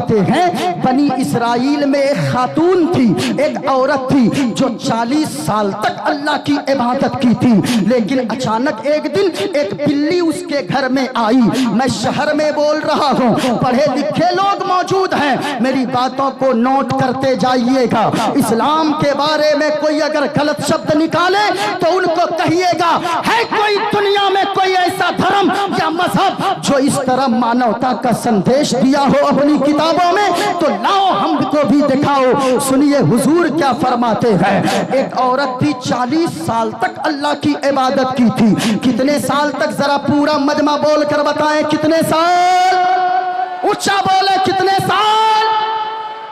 फरमाते हैं बनी इसराइल में एक खातून थी, एक औरत थी जो 40 साल तक अल्लाह की इबादत की थी, लेकिन अचानक एक दिन एक बिल्ली उसके घर में आई। मैं शहर में बोल रहा हूँ, पढ़े लिखे लोग मौजूद हैं, मेरी बातों को नोट करते जाइएगा। इस्लाम के बारे में कोई अगर गलत शब्द निकाले तो उनको कहिएगा है कोई दुनिया में कोई ऐसा धर्म या मजहब जो इस तरह मानवता का संदेश दिया हो अपनी किताबों में, तो लाओ हमको भी दिखाओ। सुनिए हुजूर क्या फरमाते हैं। एक औरत थी 40 साल तक अल्लाह की इबादत की थी। कितने साल तक, जरा पूरा मजमा बोल कर बताएं कितने साल, ऊंचा बोले कितने साल।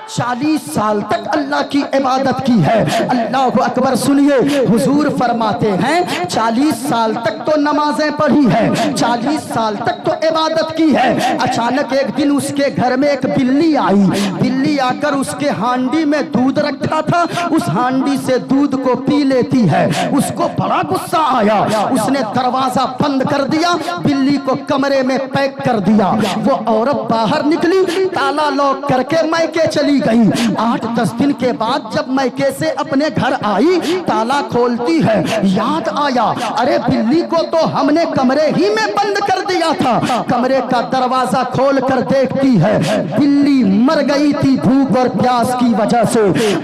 40 साल तक अल्लाह की इबादत की है। अल्लाह अकबर। सुनिए हुजूर फरमाते हैं 40 साल तक तो नमाजें पढ़ी है, 40 साल तक तो इबादत की है। अचानक एक दिन उसके घर में एक बिल्ली आई। बिल्ली आकर उसके हांडी में दूध रखा था, उस हांडी से दूध को पी लेती है। उसको बड़ा गुस्सा आया, उसने दरवाजा बंद कर दिया, बिल्ली को कमरे में पैक कर दिया। वो औरत बाहर निकली, ताला लॉक करके मैके चली गई। 8-10 दिन के बाद जब मैके से अपने घर आई, ताला खोलती है, याद आया अरे बिल्ली को तो हमने कमरे ही में बंद कर दिया था। कमरे का दरवाजा खोल कर देखती है, बिल्ली मर गई थी भूख और प्यास की वजह से।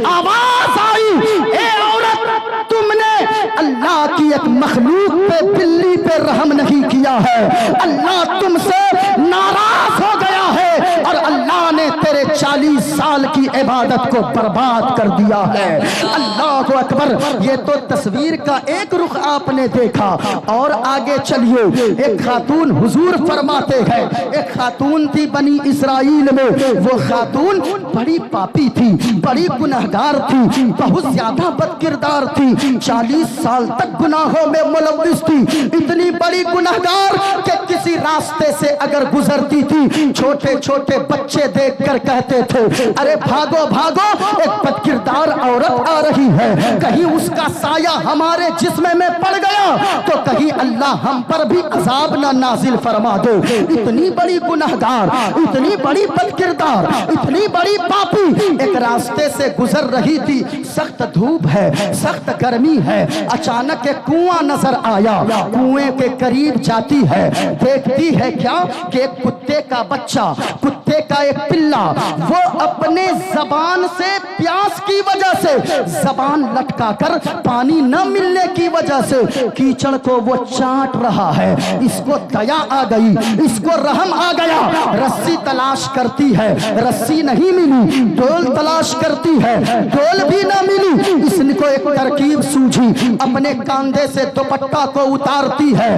आवाज आई, ए औरत, तुमने अल्लाह की एक मखलूक पे, बिल्ली पे रहम नहीं किया है। अल्लाह तुमसे नाराज हो गया है और अल्लाह ने तेरे 40 साल की इबादत को बर्बाद कर दिया है। अल्लाह अकबर। ये तो तस्वीर का एक रुख आपने देखा, और आगे चलिए। एक खातून, हुजूर फरमाते हैं, एक खातून थी बनी इसराइल में। वो खातून बड़ी पापी थी, बड़ी गुनहगार थी, बहुत ज्यादा बदकिरदार थी, 40 साल तक गुनाहों में मुलव्विस थी। इतनी बड़ी गुनहगार कि किसी रास्ते से अगर गुजरती थी, छोटे छोटे बच्चे देखकर कहते थे अरे भागो भागो, एक बदकिरदार औरत आ रही है, कहीं उसका साया हमारे जिस्म में पड़ गया तो कहीं अल्लाह हम पर भी अजाब ना नाजिल फरमा दे। इतनी बड़ी गुनहगार, इतनी बड़ी बदकिरदार, इतनी बड़ी पापी एक रास्ते से गुजर रही थी। सख्त धूप है, सख्त गर्मी है, अचानक एक कुआं नजर आया। कुएं के करीब जाती है, देखती है क्या कि एक कुत्ते का बच्चा, कुत्ते का एक पिल्ला, वो अपने जबान से प्यास की वजह से जबान लटकाकर पानी न मिलने की वजह से कीचड़ को वो चाट रहा है। इसको दया आ गई, इसको रहम आ गया। रस्सी तलाश करती है, रस्सी नहीं मिली। डोल तलाश करती है, डोल भी न मिली। इसको एक तरकीब सूझी, अपने कंधे से दुपट्टा को उतारती है,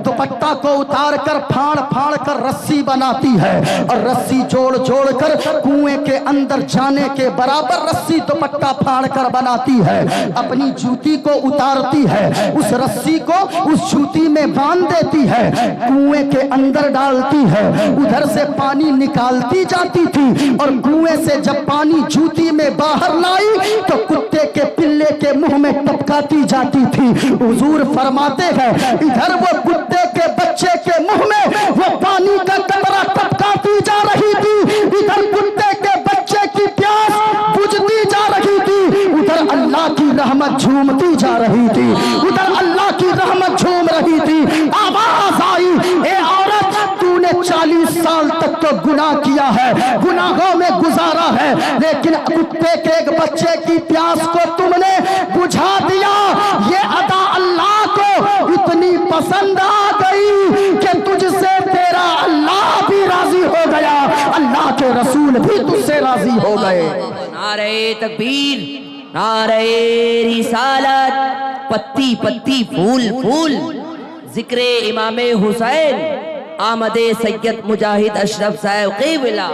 दुपट्टा को उतार कर फाड़ फाड़ कर रस्सी बनाती है और रस्सी जोड़ जोड़ कर कुएं के अंदर जाने के बराबर रस्सी दुपट्टा फाड़ कर बनाती है। अपनी जूती को उतारती है, उस रस्सी को उस जूती में बांध देती है, कुएं के अंदर डालती है। उधर से पानी निकालती जाती थी और कुएं से जब पानी जूती में बाहर लाई तो कुत्ते के पिल्ले के मुंह में टपकाती जाती थी। हुजूर फरमाते हैं इधर वो कुत्ते के बच्चे के मुंह में वो पानी का कतरा टपकाती जा रही थी, इधर कुत्ते के बच्चे की प्यास बुझती जा रही थी, उधर अल्लाह की रहमत झूमती जा रही थी, उधर अल्लाह की रहमत झूम रही थी। आवाज आई, ए औरत, तूने 40 साल तक तो गुनाह किया है, गुनाहों में गुजारा है, लेकिन कुत्ते के एक बच्चे की प्यास को तुमने बुझा दिया। ये अदा अल्लाह को इतनी पसंद आ गई कि तुझसे तेरा अल्लाह भी राजी हो गया, अल्लाह के रसूल भी तुझसे राजी हो गए। नारे तकबीर, नारे रिसालत, पत्ती पत्ती फूल फूल, जिक्रे इमामे हुसैन, आमदे सैयद मुजाहिद अशरफ साहब क़िबला।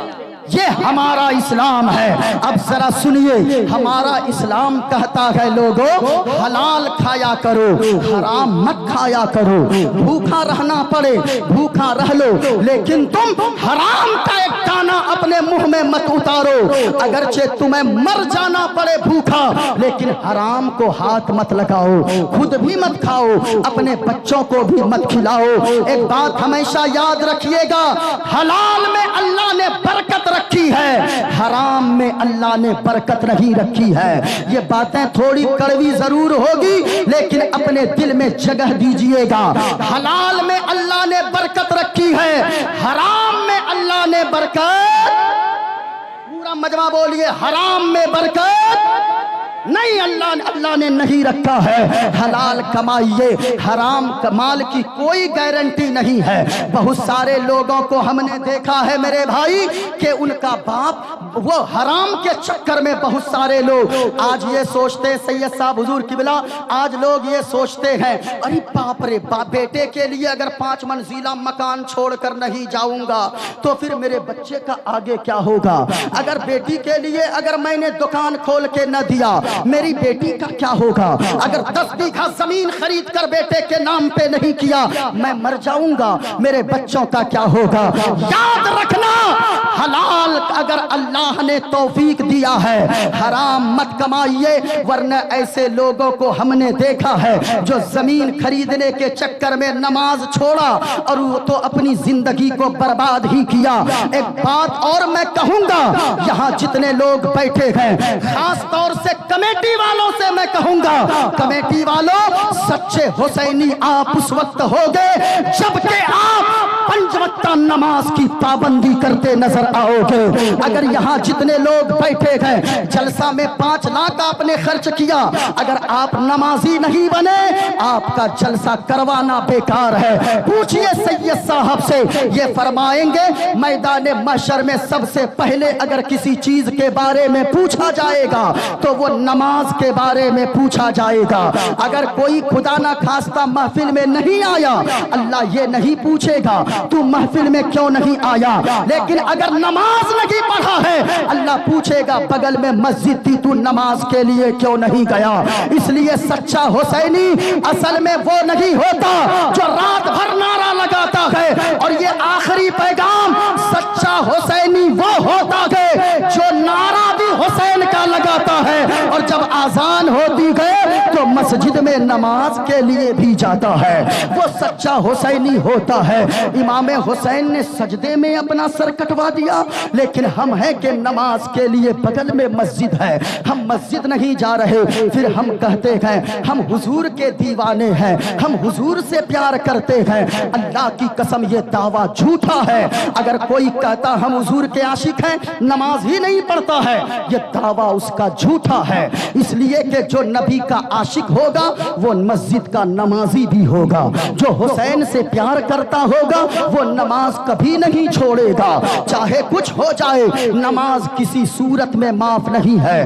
ये हमारा इस्लाम है। अब जरा सुनिए, हमारा इस्लाम कहता है लोगों हलाल खाया करो, हराम मत खाया करो। भूखा रहना पड़े भूखा रह लो, लेकिन तुम हराम का एक दाना अपने मुंह में मत उतारो। अगरचे तुम्हें मर जाना पड़े भूखा, लेकिन हराम को हाथ मत लगाओ, खुद भी मत खाओ, अपने बच्चों को भी मत खिलाओ। एक बात हमेशा याद रखिएगा, हलाल में अल्लाह ने बरकत रखी है, अल्लाह ने बरकत नहीं रखी है। ये बातें थोड़ी कड़वी जरूर होगी, लेकिन अपने दिल में जगह दीजिएगा। हलाल में अल्लाह ने बरकत रखी है, हराम में अल्लाह ने बरकत, पूरा मजमा बोलिए, हराम में बरकत नहीं, अल्लाह ने नहीं रखा है। हलाल कमाइए, हराम कमाल की कोई गारंटी नहीं है। बहुत सारे लोगों को हमने देखा है मेरे भाई कि उनका बाप वो हराम के चक्कर में, बहुत सारे लोग आज ये सोचते हैं, सैयद साहब हुजूर किबला, आज लोग ये सोचते हैं अरे बाप रे बाप, बेटे के लिए अगर 5 मंजिला मकान छोड़कर नहीं जाऊंगा तो फिर मेरे बच्चे का आगे क्या होगा। अगर बेटी के लिए अगर मैंने दुकान खोल के न दिया, मेरी बेटी का क्या होगा। अगर 10 बीघा जमीन खरीद कर बेटे के नाम पे नहीं किया, मैं मर जाऊंगा, मेरे बच्चों का क्या होगा। याद रखना, हलाल अगर अल्लाह ने तौफीक दिया है, हराम मत कमाइए, वरना ऐसे लोगों को हमने देखा है जो जमीन खरीदने के चक्कर में नमाज छोड़ा और वो तो अपनी जिंदगी को बर्बाद ही किया। एक बात और मैं कहूंगा, यहाँ जितने लोग बैठे हैं, खास तौर से कमेटी वालों से मैं कहूंगा, कमेटी वालों, सच्चे हुसैनी आप उस वक्त होगे जबकि आप 5 वक्त नमाज की पाबंदी करते नजर आओगे। अगर यहाँ जितने लोग बैठे हैं, जलसा में 5 लाख आपने खर्च किया, अगर आप नमाजी नहीं बने, आपका जलसा करवाना बेकार है। पूछिए सैयद साहब से, ये फरमाएंगे मैदान महशर में सबसे पहले अगर किसी चीज के बारे में पूछा जाएगा तो वो नमाज के बारे में पूछा जाएगा। अगर कोई खुदा ना खास्ता महफिल में नहीं आया, अल्लाह ये नहीं पूछेगा तू महफिल में क्यों नहीं आया, लेकिन अगर नमाज नहीं पढ़ा है, अल्लाह पूछेगा बगल में मस्जिद थी, तू नमाज के लिए क्यों नहीं गया। इसलिए सच्चा हुसैनी असल में वो नहीं होता जो रात भर नारा लगाता है, और ये आखिरी पैगाम, सच्चा हुसैनी वो होता है जो नारा भी हुसैन का लगाता है, और जब आजान होती है तो मस्जिद में नमाज के लिए भी जाता है। वो सच्चा हुसैनी होता है। इमाम हुसैन ने सजदे में अपना सर कटवा दिया, लेकिन हम हैं कि नमाज के लिए बगल में मस्जिद है, हम मस्जिद नहीं जा रहे, फिर हम कहते हैं हम हुजूर के दीवाने हैं, हम हुजूर से प्यार करते हैं। अल्लाह की कसम ये दावा झूठा है। अगर कोई कहता हम हुजूर के आशिक हैं, नमाज ही नहीं पढ़ता है, ये दावा उसका झूठा है। इसलिए कि जो नबी का आशिक होगा वो मस्जिद का नमाजी भी होगा, जो हुसैन से प्यार करता होगा वो नमाज कभी नहीं छोड़ेगा, चाहे कुछ हो जाए, नमाज किसी सूरत में माफ नहीं है।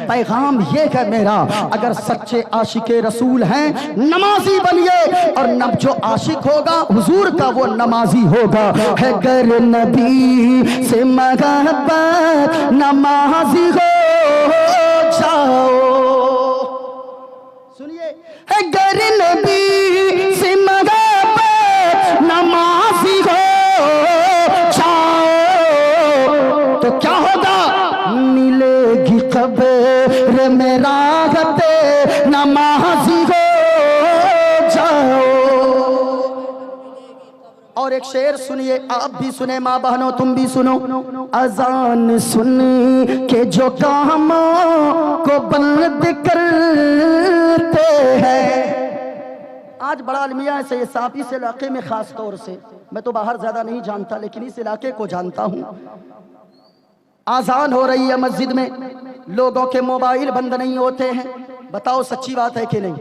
पैगाम ये है मेरा, अगर सच्चे आशिक रसूल हैं नमाजी बनिए, और नब जो आशिक होगा हुजूर का वो नमाजी होगा। है गर नबी से मोहब्बत नमाजी हो जाओ, सुनिए, है गर नबी से मोहब्बत नमाजी हो जाओ, तो क्या होगा, मिलेगी कब्र में राहत नमाजी हो जाओ। और एक शेर सुनिए, आप भी सुने, माँ बहनों तुम भी सुनो। अजान सुन के जो कामों को बंद करते हैं, आज बड़ा अलमिया है सैयद साहब, इस इलाके में खास तौर से, मैं तो बाहर ज्यादा नहीं जानता लेकिन इस इलाके को जानता हूँ। आजान हो रही है मस्जिद में, लोगों के मोबाइल बंद नहीं होते हैं, बताओ सच्ची बात है कि नहीं।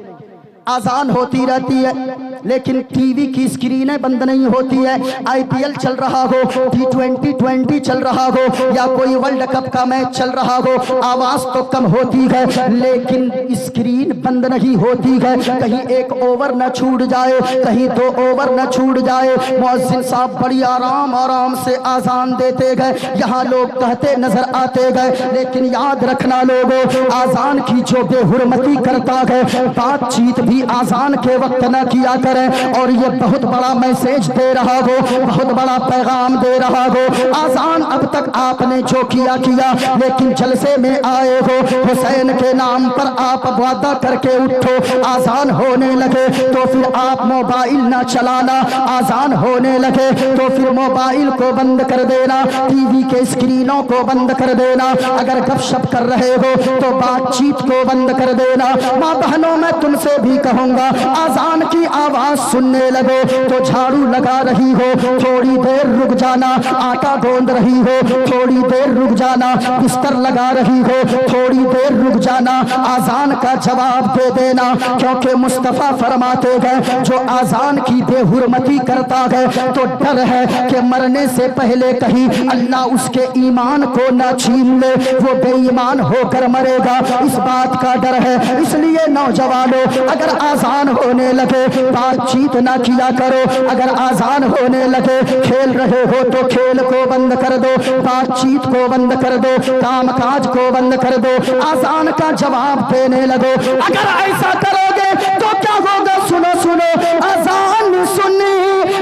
आजान होती रहती है लेकिन टीवी की स्क्रीनें बंद नहीं होती है। आईपीएल चल रहा हो, T20 चल रहा हो, या कोई वर्ल्ड कप का मैच चल रहा हो, आवाज तो कम होती है लेकिन स्क्रीन बंद नहीं होती है। कहीं एक ओवर न छूट जाए, कहीं 2 ओवर न छूट जाए। मुअज्जिन साहब बड़ी आराम से आजान देते गए, यहाँ लोग कहते नजर आते गए। लेकिन याद रखना लोगों, आजान की जो बेहुरमती करता है, बातचीत भी आजान के वक्त न किया کریں اور یہ بہت بڑا میسج دے رہا ہو, بہت بڑا پیغام دے رہا ہو. آزان اب تک آپ نے جو کیا لیکن جلسے میں آئے ہو, حسین کے نام پر آپ وعدہ کر کے اٹھو. آزان ہونے لگے تو پھر آپ موبائل نہ چلانا, آزان ہونے لگے تو پھر موبائل کو بند کر دینا, ٹی وی کے اسکرینوں کو بند کر دینا, اگر گپ شپ کر رہے ہو تو بات چیت کو بند کر دینا. ماں بہنوں میں تم سے بھی کہوں گا, آزان کی آواز سننے لگو تو جھاڑو لگا رہی ہو تھوڑی دیر رک جانا, آٹا گوند رہی ہو تھوڑی دیر رک جانا, بستر لگا رہی ہو تھوڑی دیر رک جانا, آزان کا جواب دے دینا. کیونکہ مصطفیٰ فرماتے ہیں جو آزان کی بے حرمتی کرتا ہے تو ڈر ہے کہ مرنے سے پہلے کہیں اللہ اس کے ایمان کو نہ چھین لے, وہ بے ایمان ہو کر مرے گا, اس بات کا ڈر ہے. اس لیے نوجوانوں اگر آزان ہونے لگے بات چیت نہ کیا کرو, اگر آزان ہونے لگے کھیل رہے ہو تو کھیل کو بند کر دو, بات چیت کو بند کر دو, کام کاج کو بند کر دو, آزان کا جواب دینے لگو. اگر ایسا کرو گے تو کیا ہوگا؟ سنو سنو, آزان سنی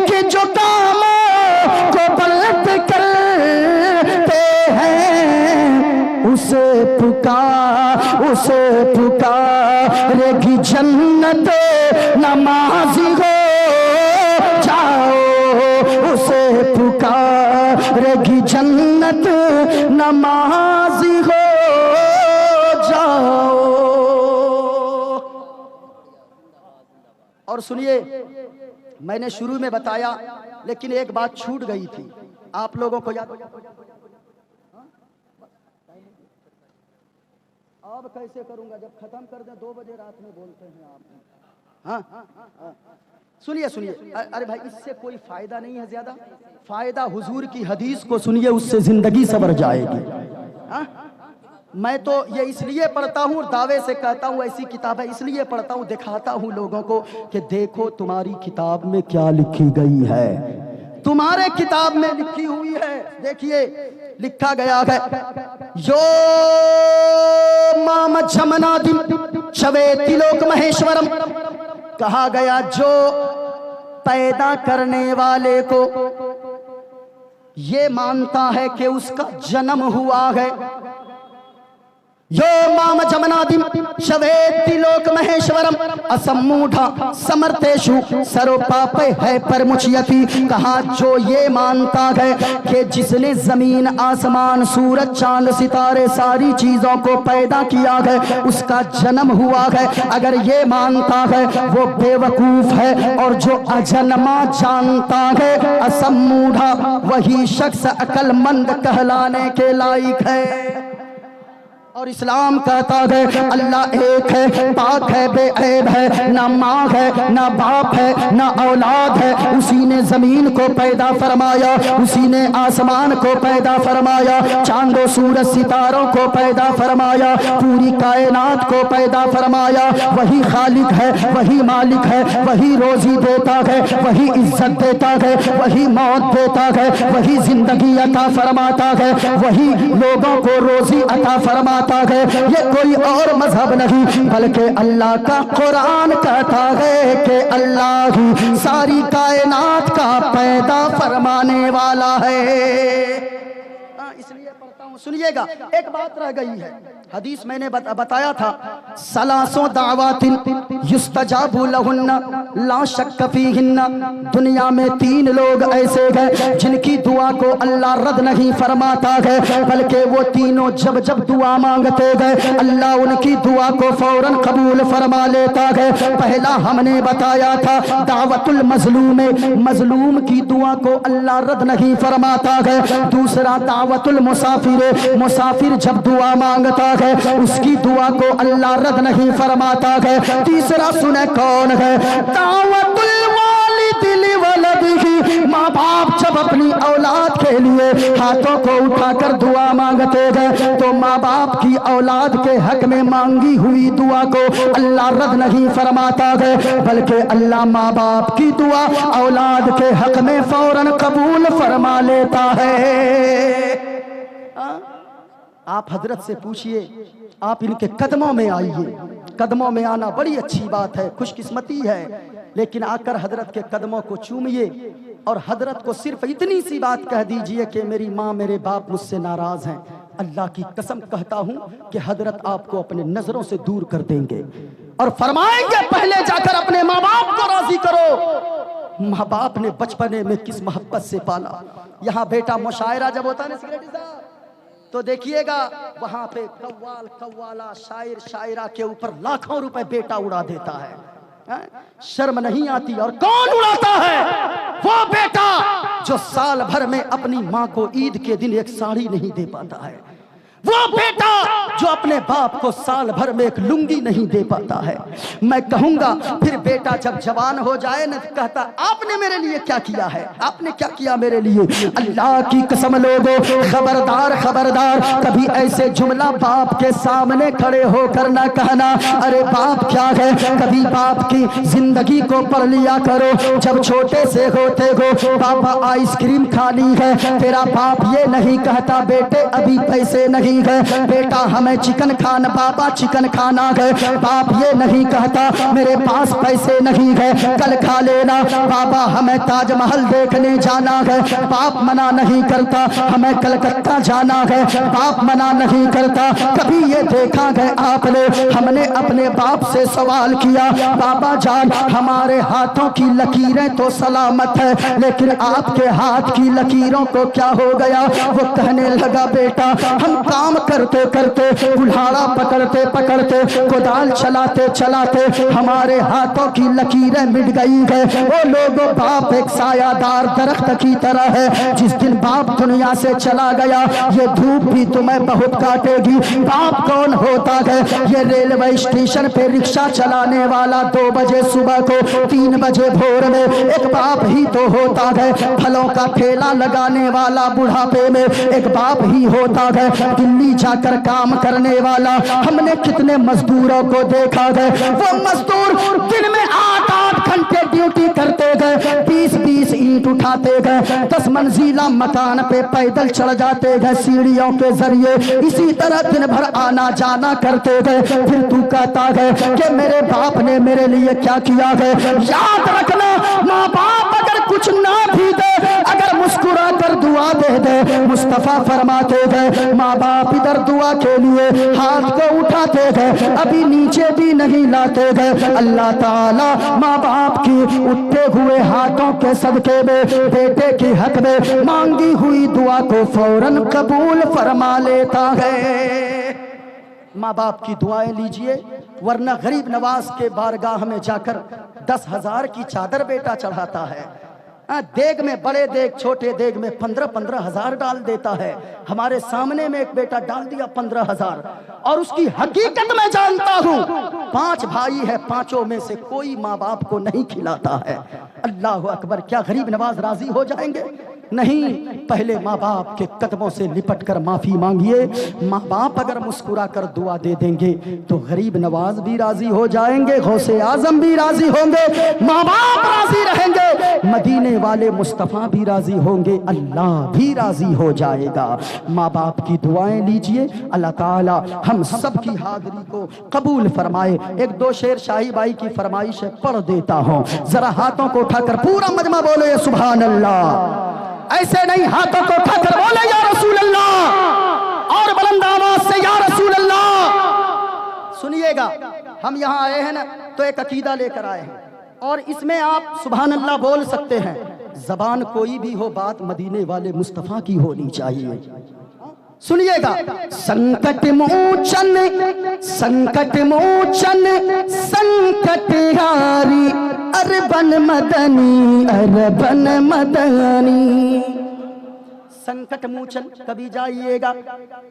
کہ جو کام کو پلٹ کرتے ہیں اسے پکارے گی جنت نمازی ہو جاؤ, اسے پکارے گی جنت نمازی ہو جاؤ. اور سنیے, میں نے شروع میں بتایا لیکن ایک بات چھوٹ گئی تھی, آپ لوگوں کو یاد؟ اب کیسے کروں گا جب ختم کر دیں 2 بجے رات میں بولتے ہیں آپ. ہاں سنیے سنیے, ارے بھائی اس سے کوئی فائدہ نہیں ہے, زیادہ فائدہ حضور کی حدیث کو سنیے, اس سے زندگی سنور جائے گی. میں تو یہ اس لیے پڑھتا ہوں, دعوے سے کہتا ہوں ایسی کتاب ہے اس لیے پڑھتا ہوں, دکھاتا ہوں لوگوں کو کہ دیکھو تمہاری کتاب میں کیا لکھی گئی ہے, تمہارے کتاب میں لکھی ہوئی ہے. دیکھیے لکھا گیا ہے یو مام جمنادم شویتی لوک مہیشورم, کہا گیا جو پیدا کرنے والے کو یہ مانتا ہے کہ اس کا جنم ہوا ہے, یو مام جمنادم شویتی لوک مہیشورم اسموڈھا سمرتیشو سرو پاپے ہے پرمچیتی, کہا جو یہ مانتا ہے کہ جس نے زمین آسمان سورج چاند ستارے ساری چیزوں کو پیدا کیا ہے اس کا جنم ہوا ہے, اگر یہ مانتا ہے وہ بے وقوف ہے, اور جو اجنما جانتا ہے اسموڈھا وہی شخص عقل مند کہلانے کے لائق ہے. اور اسلام کہتا ہے اللہ ایک ہے, پاک ہے, بے عیب ہے, نہ ماں ہے نہ باپ ہے نہ اولاد ہے, اسی نے زمین کو پیدا فرمایا, اسی نے آسمان کو پیدا فرمایا, چاند و سورج ستاروں کو پیدا فرمایا, پوری کائنات کو پیدا فرمایا. وہی خالق ہے, وہی مالک ہے, وہی روزی دیتا ہے, وہی عزت دیتا ہے, وہی موت دیتا ہے, وہی زندگی عطا فرماتا ہے, وہی لوگوں کو روزی عطا فرماتا ہے. یہ کوئی اور مذہب نہیں بلکہ اللہ کا قرآن کہتا ہے کہ اللہ ہی ساری کائنات کا پیدا فرمانے والا ہے. اس لیے پڑھتا ہوں, سنیے گا. ایک بات رہ گئی ہے, حدیث میں نے بتایا تھا سلاسوں دعوات یستجاب لہن لا شک فیہن, دنیا میں 3 لوگ ایسے ہیں جن کی دعا کو اللہ رد نہیں فرماتا ہے, بلکہ وہ تینوں جب جب دعا مانگتے گئے اللہ ان کی دعا کو فوراً قبول فرما لیتا ہے. پہلا ہم نے بتایا تھا دعوت المظلوم, مظلوم کی دعا کو اللہ رد نہیں فرماتا ہے. دوسرا دعوت المسافر, مسافر جب دعا مانگتا ہے اس کی دعا کو اللہ رد نہیں فرماتا ہے. تیسرا سنے کون ہے؟ دعوت الوالد لولدہ, ماں باپ جب اپنی اولاد کے لیے ہاتھوں کو اٹھا کر دعا مانگتے گئے تو ماں باپ کی اولاد کے حق میں مانگی ہوئی دعا کو اللہ رد نہیں فرماتا ہے, بلکہ اللہ ماں باپ کی دعا اولاد کے حق میں فوراً قبول فرما لیتا ہے. आप हजरत से पूछिए, आप इनके कदमों में आइए। कदमों में आना बड़ी अच्छी बात है, खुशकिस्मती है, लेकिन आकर हजरत के कदमों को चूमिए और हजरत को सिर्फ इतनी सी बात कह दीजिए कि मेरी माँ मेरे बाप मुझसे नाराज हैं। अल्लाह की कसम कहता हूं कि हजरत आपको अपने नजरों से दूर कर देंगे और फरमाएंगे पहले जाकर अपने माँ बाप को राजी करो। माँ बाप ने बचपने में किस मोहब्बत से पाला। यहाँ बेटा मुशायरा जब होता है ना सेक्रेटरी साहब, तो देखिएगा वहां पे कव्वाल कव्वाला शायर शायरा के ऊपर लाखों रुपए बेटा उड़ा देता है। शर्म नहीं आती? और कौन उड़ाता है? वो बेटा जो साल भर में अपनी माँ को ईद के दिन एक साड़ी नहीं दे पाता है, वो बेटा जो अपने बाप को साल भर में एक लुंगी नहीं दे पाता है। मैं कहूंगा फिर बेटा जब जवान हो जाए न, कहता आपने मेरे लिए क्या किया है, आपने क्या किया मेरे लिए। अल्लाह की कसम लोगों, खबरदार खबरदार, कभी ऐसे जुमला बाप के सामने खड़े होकर ना कहना अरे बाप क्या है। कभी बाप की जिंदगी को पढ़ लिया करो। जब छोटे से होते हो पापा आइसक्रीम खानी है, तेरा बाप ये नहीं कहता बेटे अभी पैसे नहीं है, बेटा हमें चिकन खाना, बाबा चिकन खाना है। बाप ये नहीं कहता मेरे पास पैसे नहीं है, कल खा लेना। बाबा हमें ताजमहल देखने जाना है, बाप मना नहीं करता। हमें कलकत्ता जाना है, बाप मना नहीं करता। कभी ये देखा है आपने, हमने अपने बाप से सवाल किया बाबा जान हमारे हाथों की लकीरें तो सलामत है, लेकिन आपके हाथ की लकीरों को क्या हो गया। वो कहने लगा बेटा हम काम करते करते, कुल्हाड़ा पकड़ते पकड़ते, कोदाल चलाते चलाते हमारे हाथों की लकीरें मिट गई है। वो लोगों बाप एक सायादार दरख्त की तरह है, जिस दिन बाप दुनिया से चला गया ये धूप भी तुम्हें बहुत काटेगी। बाप कौन होता है? ये रेलवे स्टेशन पे रिक्शा चलाने वाला 2 बजे सुबह को 3 बजे भोर में एक बाप ही तो होता है। फलों का ठेला लगाने वाला बुढ़ापे में एक बाप ही होता है। दिल्ली जाकर काम करने वाला, हमने कितने मजदूरों को देखा है। वो मजदूर दिन में 8-8 घंटे ड्यूटी करते गए, 20-20 ईंट उठाते गए, 10 मंजिला मकान पे पैदल चढ़ जाते गए सीढ़ियों के जरिए। इसी तरह दिन भर आना जाना करते गए। फिर तू कहता है कि मेरे बाप ने मेरे लिए क्या किया है। याद रखना माँ बाप अगर कुछ ना भी दे, अगर मुस्कुरा कर दुआ दे दे, मुस्तफा फरमाते गए माँ बाप इधर दुआ के लिए हाथ को उठाते गए, अभी नीचे भी नहीं लाते गए। अल्लाह ताला माँ बाप की उठते हुए हाथों के सदके में बेटे के हक में मांगी हुई दुआ को फौरन कबूल फरमा लेता है। माँ बाप की दुआएं लीजिए, वरना गरीब नवाज के बारगाह में जाकर 10,000 की चादर बेटा चढ़ाता है। देग में, बड़े देग छोटे देग में 15-15 हजार डाल देता है। हमारे सामने में एक बेटा डाल दिया 15,000, और उसकी हकीकत मैं जानता हूँ 5 भाई है, 5 में से कोई माँ बाप को नहीं खिलाता है। अल्लाह अकबर, क्या गरीब नवाज राजी हो जाएंगे? नहीं, पहले माँ बाप के कदमों से लिपट कर माफी मांगिए। माँ बाप अगर मुस्कुरा कर दुआ दे देंगे तो गरीब नवाज भी राजी हो जाएंगे, गौसे आजम भी राजी होंगे, माँ बाप राजी रहेंगे, मदीने वाले मुस्तफा भी राजी होंगे, अल्लाह भी राजी हो जाएगा। माँ बाप की दुआएं लीजिए, अल्लाह ताला हम सब की हाजिरी को कबूल फरमाए। 1-2 शेर शाही बाई की फरमाइश पढ़ देता हूँ, जरा हाथों को उठाकर पूरा मजमा बोले सुभान अल्लाह। ऐसे नहीं, हाथों को उठाकर बोले या रसूल अल्लाह, और बुलंद आवाज से या रसूल अल्लाह। सुनिएगा, हम यहाँ आए हैं ना तो एक अकीदा लेकर आए हैं, और इसमें आप सुभान अल्लाह बोल सकते हैं। जबान कोई भी हो, बात मदीने वाले मुस्तफा की होनी चाहिए। सुनिएगा, संकट मोचन संकट मोचन संकट हारी, अरबन मदनी अरबन मदनी। संकट मोचन, कभी जाइएगा,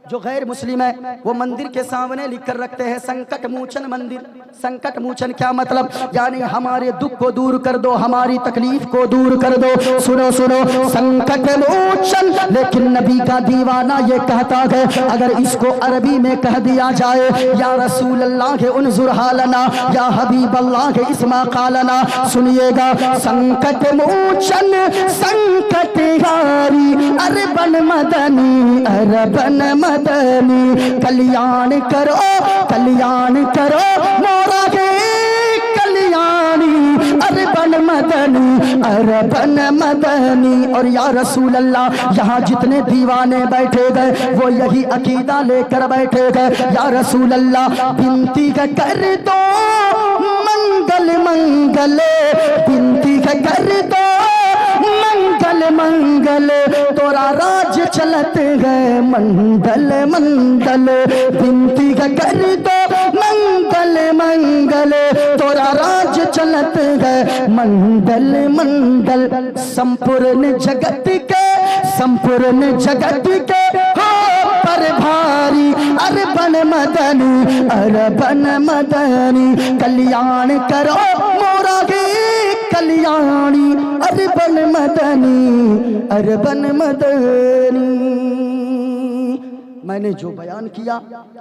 जो गैर मुस्लिम है वो मंदिर के सामने लिख कर रखते हैं संकट मोचन मंदिर। संकट मोचन क्या मतलब? यानी हमारे दुख को दूर कर दो, हमारी तकलीफ को दूर कर दो। सुनो सुनो, संकट मोचन, लेकिन नबी का दीवाना ये कहता है, अगर इसको अरबी में कह दिया जाए या रसूल अल्लाह उन्जुर हालना, या हबीब अल्लाह इस्मा कालना। सुनिएगा, संकट मोचन संकट हारी, अरे बन मदनी, अरे बन मदनी, कल्याण करो मोरा के कल्याणी, अरे बन मदनी, अरे बन मदनी। और या रसूल अल्लाह, यहाँ जितने दीवाने बैठे गए वो यही अकीदा लेकर बैठे गए। या रसूल अल्लाह, बिनती कर दो मंगल मंगल, बिनती कर दो मंगल मंगल, तोरा राज चलत गए मंगल मंगल, बिनती कर दो मंगल मंगल, तोरा राज चलत गए मंगल मंगल। संपूर्ण जगत के हो पर भारी, अरे बन मदनी, अरे बन मदनी, कल्याण करो मोरा के कल्याणी, अरे बन मदनी, अरे बन मदनी। मैंने जो बयान किया,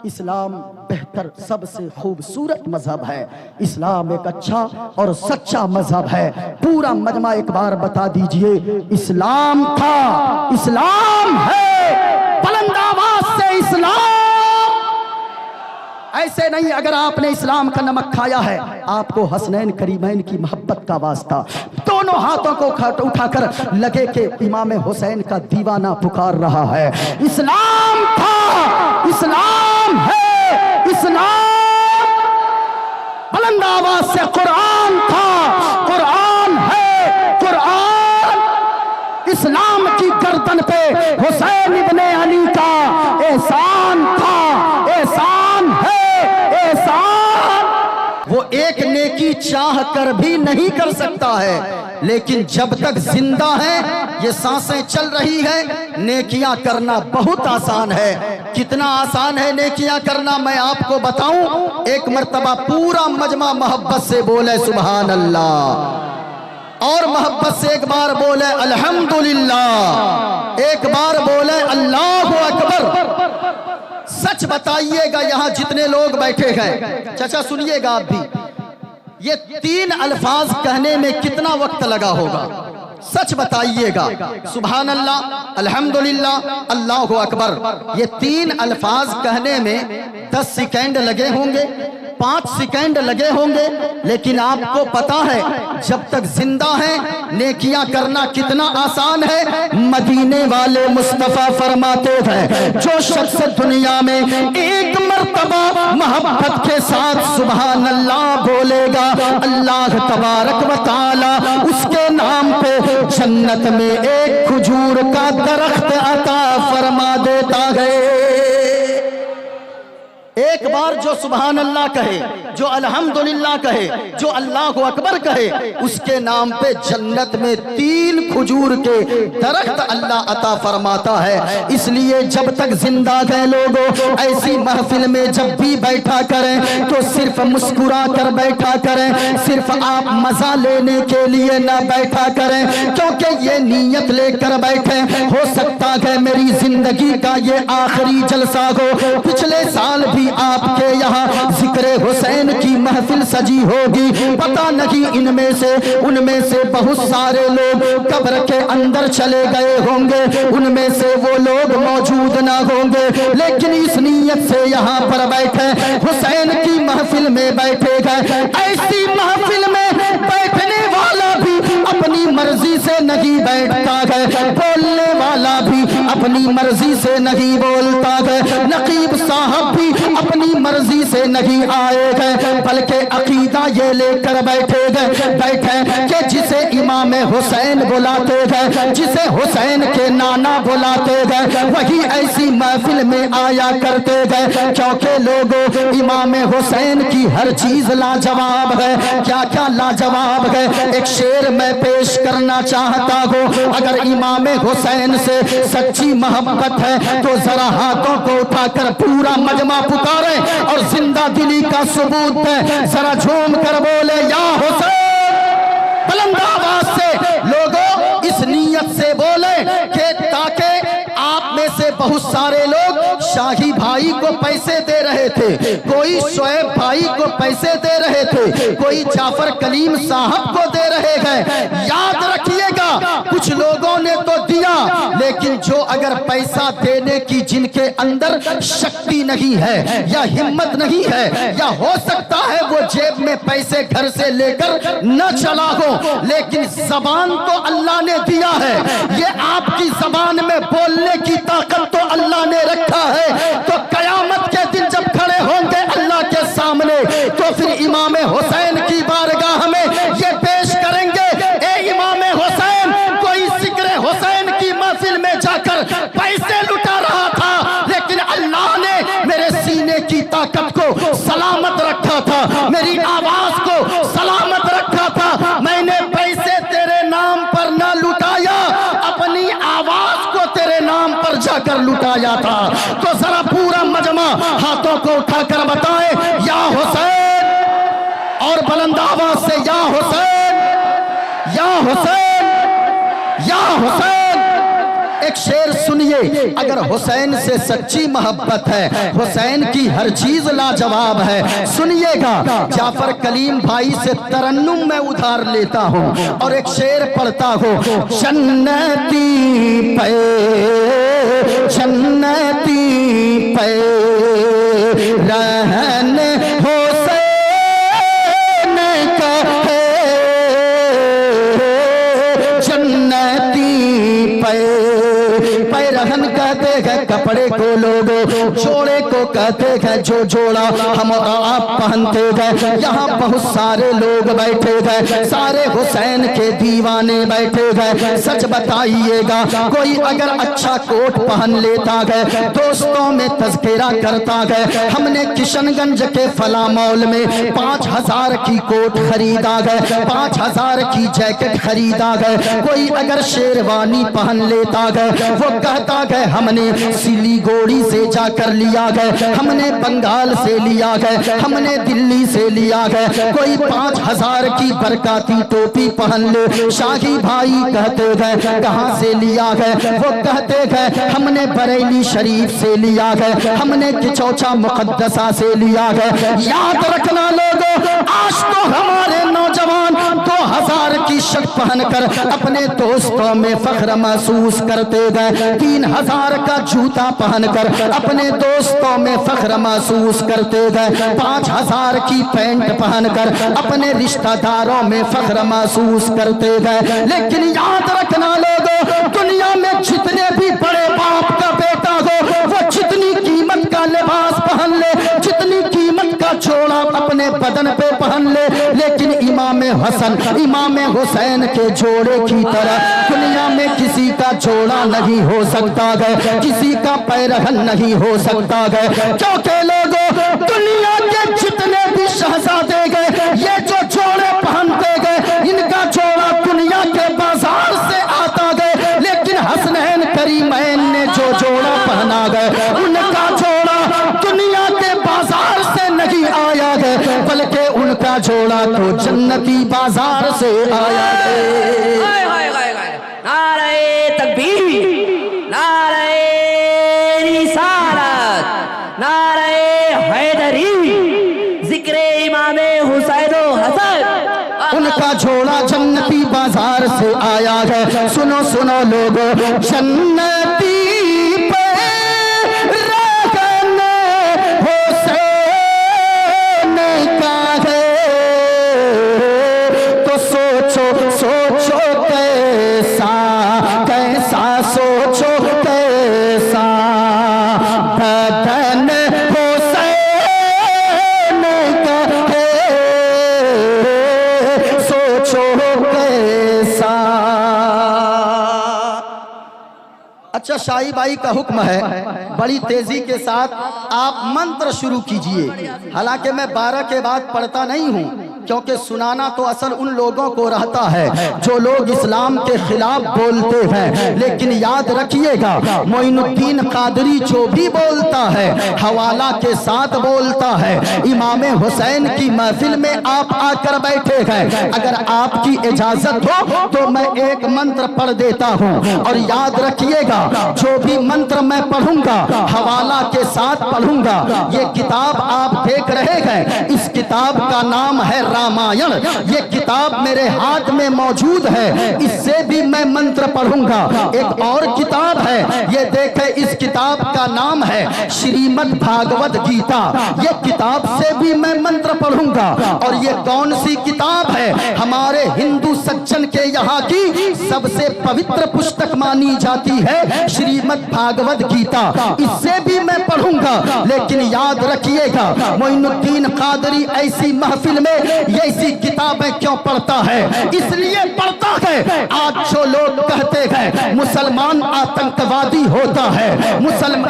इस्लाम बेहतर सबसे खूबसूरत मजहब है। इस्लाम एक अच्छा और सच्चा मजहब है। पूरा मजमा एक बार बता दीजिए, इस्लाम था, इस्लाम है, बुलंद आवाज से इस्लाम। ऐसे नहीं, अगर आपने इस्लाम का नमक खाया है, आपको हसनैन करीमैन की मोहब्बत का वास्ता, दोनों हाथों को उठाकर लगे कि इमाम हुसैन का दीवाना पुकार रहा है। इस्लाम था, इस्लाम है, इस्लाम, बुलंद आवाज से कुरान था, कुरान है, कुरान। इस्लाम की गर्दन पे हुसैन इब्ने अली का एहसान था, एहसान है, एहसान। वो एक नेकी चाह कर भी नहीं कर सकता है, लेकिन जब तक जिंदा है, ये सांसें चल रही है, नेकियां करना बहुत आसान है। कितना आसान है नेकियां करना, मैं आपको बताऊं। एक मर्तबा पूरा मजमा मोहब्बत से बोले सुभान अल्लाह, और मोहब्बत से एक बार बोले अल्हम्दुलिल्लाह, एक बार बोले अल्लाहु अकबर। सच बताइएगा, यहां जितने लोग बैठे हैं, चाचा सुनिएगा आप भी, ये 3 अल्फाज कहने में कितना वक्त लगा होगा? सच बताइएगा। सुभान अल्लाह, अल्हम्दुलिल्लाह, अल्लाहु अकबर, ये 3 अल्फाज कहने में 10 सेकंड लगे होंगे, 5 सेकंड लगे होंगे। लेकिन आपको पता है, जब तक जिंदा है नेकियां करना कितना आसान है। मदीने वाले मुस्तफा फरमाते हैं, जो शख्स दुनिया में एक मर्तबा मोहब्बत के साथ सुभान अल्लाह बोलेगा, अल्लाह तबारक व तआला उसके नाम पे जन्नत में एक खजूर का दरख्त अता फरमा देता है। एक बार जो सुभान अल्लाह कहे, जो अल्हम्दुलिल्लाह कहे, जो अल्लाहु अकबर कहे, उसके नाम पे जन्नत में 3 खजूर के दरख्त अल्लाह अता फरमाता है। इसलिए जब तक जिंदा गए लोगों, ऐसी महफिल में जब भी बैठा करें तो सिर्फ मुस्कुरा कर बैठा करें, सिर्फ आप मजा लेने के लिए ना बैठा करें, क्योंकि ये नीयत लेकर बैठे, हो सकता है मेरी जिंदगी का ये आखिरी जलसा हो। पिछले साल भी आपके यहाँ जिक्र हुसैन की महफिल सजी होगी, पता नहीं इनमें से उनमें से बहुत सारे लोग कब्र के अंदर चले गए होंगे, उनमें से वो लोग मौजूद ना होंगे, लेकिन इस नीयत से यहाँ पर बैठे, हुसैन की महफिल में बैठे गए। ऐसी महफिल में बैठने वाला भी अपनी मर्जी से नहीं बैठता है, बोलने वाला भी अपनी मर्जी से नहीं बोलता है, नकीब साहब भी अपनी मर्जी से नहीं आए गए, बल्कि अकीदा ये लेकर बैठे कि जिसे इमाम हुसैन बुलाते गए, जिसे हुसैन के नाना बुलाते गए, वही ऐसी महफिल में आया करते गए, क्योंकि लोगों इमाम हुसैन की हर चीज लाजवाब है। क्या क्या लाजवाब है, एक शेर मैं पेश करना चाहता हूँ। अगर इमाम हुसैन से सच्ची मोहब्बत है तो जरा हाथों को उठाकर पूरा मजमा पुकारे और जिंदा दिली का सबूत है, जरा झूम कर बोले या हुसैन, बुलंद आवाज से लोगों इस नीयत से बोले कि ताकि आप में से बहुत सारे लोग शाही भाई को पैसे दे रहे थे, कोई शोएब भाई को पैसे दे रहे थे, कोई जाफर कलीम साहब को दे रहे हैं। याद रखिएगा, कुछ लोगों ने तो दिया, लेकिन जो अगर पैसा देने की जिनके अंदर शक्ति नहीं है या हिम्मत नहीं है, या हो सकता है वो जेब में पैसे घर से लेकर न चला हो, लेकिन जबान तो अल्लाह ने दिया है। ये आपकी जबान में बोलने की ताकत तो अल्लाह ने रखा है। तो कयामत के दिन जब खड़े होंगे अल्लाह के सामने, तो फिर इमाम हुसैन की बारगाह में ये पेश करेंगे, ए इमाम हुसैन, कोई जिक्र हुसैन की महफिल में जाकर पैसे लुटा रहा था, लेकिन अल्लाह ने मेरे सीने की ताकत को सलामत रखा था, मेरी आवाज को सलामत रखा था। मैंने पैसे तेरे नाम पर ना लुटाया, अपनी आवाज को तेरे नाम पर जाकर लुटाया था। तो जरा पूरा मजमा हाथों को उठाकर बताए, या हुसैन, और बुलंद आवाज से या हुसैन, या हुसैन, या हुसैन। एक शेर सुनिए, अगर हुसैन से सच्ची मोहब्बत है, हुसैन की हर चीज लाजवाब है। सुनिएगा, जाफर कलीम भाई से तरन्नुम मैं उधार लेता हूँ और एक शेर पढ़ता हूँ। जन्नती पे, जन्नती पे रहन हुसैन का है, जन्नती पे रहन कहते हैं कपड़े को, लोगों जोड़े को कहते हैं जो जोड़ा हम आप पहनते हैं। यहाँ बहुत सारे लोग बैठे हैं, सारे हुसैन के दीवाने बैठे हैं। सच बताइएगा, कोई अगर अच्छा कोट पहन लेता है, दोस्तों में तज़किरा करता है, हमने किशनगंज के फला मॉल में 5000 की कोट खरीदा है, 5000 की जैकेट खरीदा है। कोई अगर शेरवानी पहन लेता है, वो कहता है हमने सिलीगुड़ी से जाकर लिया है, हमने बंगाल से लिया है, हमने दिल्ली से लिया है। कोई 5000 की बरकाती टोपी पहन ले, शाही भाई कहते हैं कहाँ से लिया है, वो कहते हैं हमने बरेली शरीफ से लिया है, हमने किचौचा मुकद्दसा से लिया है। याद रखना लोगों, आज तो हमारे नौजवान 2000 की शर्ट पहनकर अपने दोस्तों में फख्र महसूस करते गए, 3000 का जूता पहनकर अपने दोस्तों में फख्र महसूस करते गए, 5000 की पैंट पहनकर अपने रिश्तेदारों में फख्र महसूस करते गए। लेकिन याद रखना लोगों, दुनिया में जितने भी बड़े बाप का बेटा हो, वो जितनी कीमत का लिबास पहन ले, जितनी कीमत का जोड़ा अपने बदन पे पहन ले, लेकिन इमाम हसन, इमाम हुसैन के जोड़े की तरह दुनिया में किसी का जोड़ा नहीं हो सकता है, किसी का पैरहन नहीं हो सकता है। क्योंकि लोगों, दुनिया के जितने भी शहजादे गए, ये जो जोड़े पहनते गए, इनका जोड़ा दुनिया के बाजार से आता गए, लेकिन हसनैन करीमैन ने जो जोड़ा पहना गए, उनका जोड़ा दुनिया के बाजार से नहीं आया है, बल्कि उनका जोड़ा तो जन्नती बाजार से आया है। नारे तकबीर, नारे रिसालत, नारे हैदरी, जिक्र इमामे हुसैन हसन, उनका जोड़ा जन्नती बाजार से आया है। सुनो सुनो लोगों, जन्नती पे रहन हुसैन का है, तो सोचो सोचो कैसा, कैसा सोचो कैसा बदन हुसैन का है, सोचो कैसा। अच्छा, शाही बाई का हुक्म है, बड़ी तेजी के साथ आप मंत्र शुरू कीजिए। हालांकि मैं 12 के बाद पढ़ता नहीं हूँ, क्योंकि सुनाना तो असल उन लोगों को रहता है जो लोग इस्लाम के खिलाफ बोलते हैं, लेकिन याद रखिएगा मोइनुद्दीन कादरी जो भी बोलता है हवाला के साथ बोलता है। इमाम हुसैन की महफिल में आप आकर बैठे हैं, अगर आपकी इजाजत हो तो मैं एक मंत्र पढ़ देता हूँ, और याद रखिएगा जो भी मंत्र मैं पढ़ूंगा हवाला के साथ पढ़ूंगा। ये किताब आप देख रहे हैं, इस किताब का नाम है रामायण। ये किताब मेरे हाथ में मौजूद है, इससे भी मैं मंत्र पढ़ूंगा। एक और किताब है, ये देखें, इस किताब का नाम है श्रीमद् भागवत गीता। ये किताब से भी मैं मंत्र पढ़ूंगा। और ये कौन सी किताब है? हमारे हिंदू सज्जन के यहाँ की सबसे पवित्र पुस्तक मानी जाती है श्रीमद् भागवत गीता। इससे भी मैं पढ़ूंगा। लेकिन याद रखिएगा मोइनुद्दीन कादरी ऐसी महफिल में ऐसी किताबें क्यों पढ़ता है? इसलिए पढ़ता है आज जो लोग कहते हैं मुसलमान आतंकवादी होता है,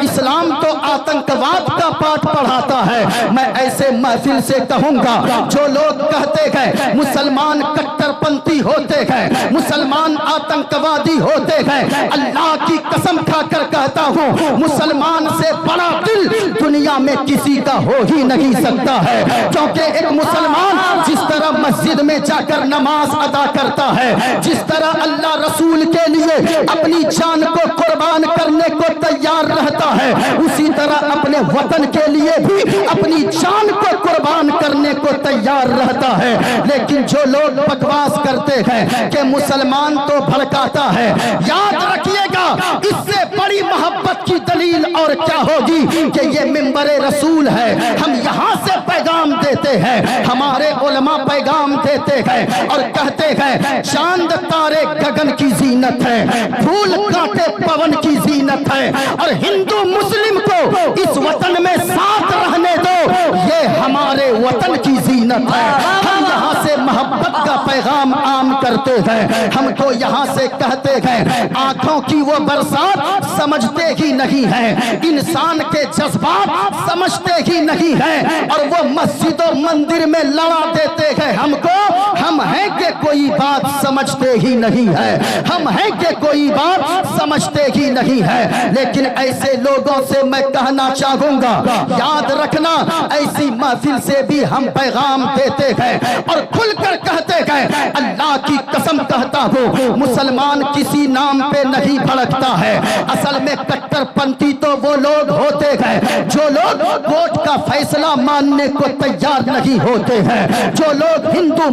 इस्लाम तो आतंकवाद का पाठ पढ़ाता है। मैं ऐसे महफिल से कहूंगा जो लोग कहते हैं मुसलमान कट्टरपंथी होते हैं, मुसलमान आतंकवादी होते हैं, अल्लाह की कसम खाकर कहता हूं मुसलमान से बड़ा दिल दुनिया में किसी का हो ही नहीं सकता है। क्योंकि एक मुसलमान जिस तरह मस्जिद में जाकर नमाज अदा करता है, जिस तरह अल्लाह रसूल के लिए अपनी जान को कुर्बान करने को तैयार रहता है, उसी तरह अपने वतन के लिए भी अपनी जान को कुर्बान करने को तैयार रहता है। लेकिन जो लोग बकवास करते हैं कि मुसलमान तो भड़काता है, याद रखिएगा इससे बड़ी मोहब्बत की दलील और क्या होगी कि ये मिंबरे रसूल है। हम यहाँ से पैगाम देते हैं, हमारे उलमा पैगाम देते हैं और कहते हैं चांद तारे गगन की जीनत है, फूल कांटे पवन की जीनत है, और हिंदू मुस्लिम को इस वतन में साथ रहने दो, ये हमारे वतन की जीनत है। हम यहाँ से मोहब्बत का पैगाम आम करते हैं। हम तो यहाँ से कहते हैं आंखों की वो बरसात समझते ही नहीं है, इंसान के जज्बात समझते ही नहीं है, और वो मस्जिद और मंदिर में लड़ा देते हैं हमको। हम हैं कि कोई बात समझते ही नहीं है, हम हैं कि कोई बात समझते ही नहीं है। लेकिन ऐसे लोगों से मैं कहना चाहूंगा याद रखना ऐसी महफिल से भी हम पैगाम देते हैं और खुलकर कहते हैं अल्लाह की कसम कहता हूँ मुसलमान किसी नाम पे नहीं भड़कता है। असल में कट्टरपंथी तो वो लोग होते हैं जो लोग वोट का फैसला मानने को तैयार नहीं होते हैं, जो लोग हिंदू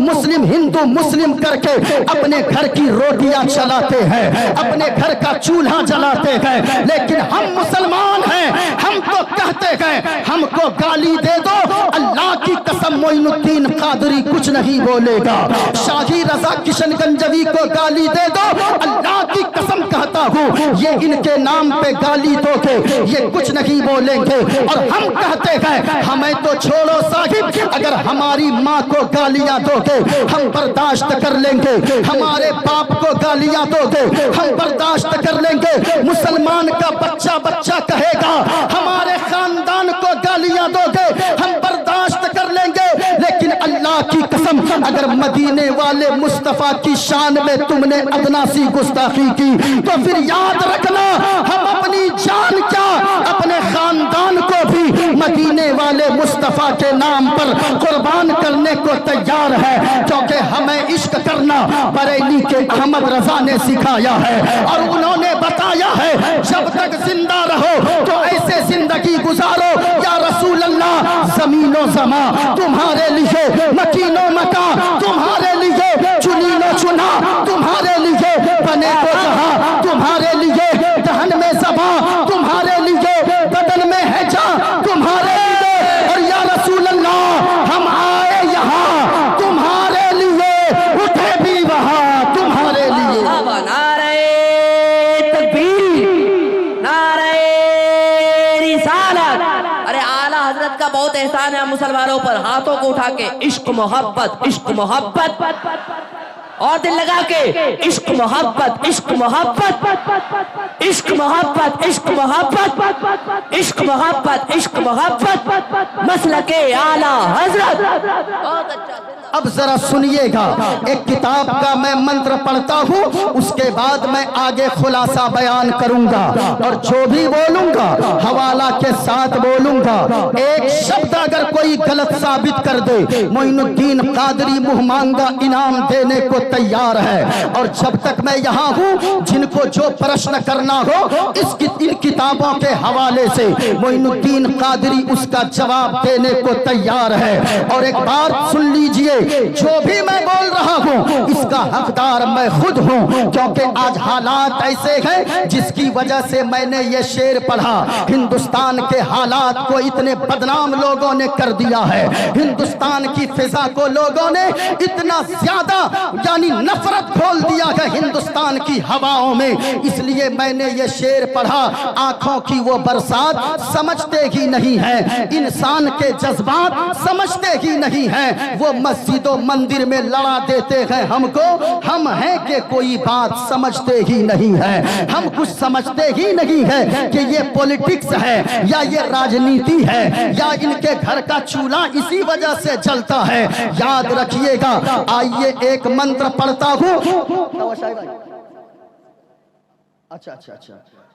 मुस्लिम करके अपने घर की रोटियां चलाते हैं, अपने घर का चूल्हा जलाते हैं। लेकिन हम मुसलमान हैं, हम तो कहते हैं हमको गाली दे दो, अल्लाह की कसम मोइनुद्दीन कादरी कुछ नहीं बोलेगा। शाही रजा किशनगंजवी को गाली दे दो, अल्लाह की कसम कहता हूँ ये इनके नाम पे गाली दोगे ये कुछ नहीं बोलेंगे। और हम कहते हैं हमें तो छोड़ो साहिब, अगर हमारी माँ को गालियां दोगे हम बर्दाश्त कर लेंगे, हमारे बाप को गालियां दोगे हम बर्दाश्त कर लेंगे, मुसलमान का बच्चा बच्चा कहेगा हमारे खानदान को गालियां दोगे हम बर्दाश्त कर लेंगे। लेकिन अल्लाह की कसम अगर मदीने वाले मुस्तफा की शान में तुमने अदना सी गुस्ताखी की तो फिर याद रखना हम अपनी जान क्या अपने खानदान को भी मदीने वाले मुस्तफा के नाम पर कुर्बान करने को तैयार है। क्योंकि हमें इश्क करना बरेली के अहमद रजा ने सिखाया है और उन्होंने बताया है जब तक जिंदा रहो तो ऐसे जिंदगी गुजारो या रसूल अल्लाह, ज़मीनो ज़मा तुम्हारे लिए, मकीनो मका तुम्हारे लिए, चुनीनो चुना तुम्हारे लिए, बने को जहां तुम्हारे लिए, दहन में ज़बा तुम्हारे लिए, बदन में है जा तुम्हारे लिए, और या रसूल अल्लाह हम आए यहाँ तुम्हारे लिए, उठे भी वहाँ तुम्हारे लिए। नारे तकबीर, नारे रिसालत। अरे आला हजरत का बहुत एहसान है मुसलमानों पर, हाथों को उठा के इश्क मोहब्बत, इश्क मोहब्बत, और दिल लगा के इश्क मोहब्बत, इश्क मोहब्बत, इश्क मोहब्बत, इश्क मोहब्बत, इश्क मोहब्बत, इश्क मोहब्बत, मसलके आला हजरत। बहुत अच्छा। अब जरा सुनिएगा, एक किताब का मैं मंत्र पढ़ता हूँ, उसके बाद मैं आगे खुलासा बयान करूंगा और जो भी बोलूंगा हवाला के साथ बोलूंगा। एक शब्द अगर कोई गलत साबित कर दे, मोइनुद्दीन कादरी मुंह मांगा इनाम देने को तैयार है। और जब तक मैं यहाँ हूँ, जिनको जो प्रश्न करना हो इन किताबों के हवाले से मोइनुद्दीन कादरी उसका जवाब देने को तैयार है। और एक बात सुन लीजिए, जो भी मैं बोल रहा हूँ इसका हकदार मैं खुद हूँ, क्योंकि आज हालात ऐसे हैं जिसकी वजह से मैंने ये शेर पढ़ा। हिंदुस्तान के हालात को इतने बदनाम लोगों ने कर दिया है, हिंदुस्तान की फिजा को लोगों ने इतना ज्यादा यानी नफरत खोल दिया है हिंदुस्तान की हवाओं में, इसलिए मैंने ये शेर पढ़ा। आंखों की वो बरसात समझते ही नहीं है, इंसान के जज्बात समझते ही नहीं है, वो मस्जिदों मंदिर में लड़ा देते हैं हमको, हम हैं कि कोई बात समझते ही नहीं है, हम कुछ समझते ही नहीं है कि ये पॉलिटिक्स है या ये राजनीति है या इनके घर का चूल्हा इसी वजह से जलता है। याद रखिएगा। आइए एक मंत्र पढ़ता हूँ। अच्छा,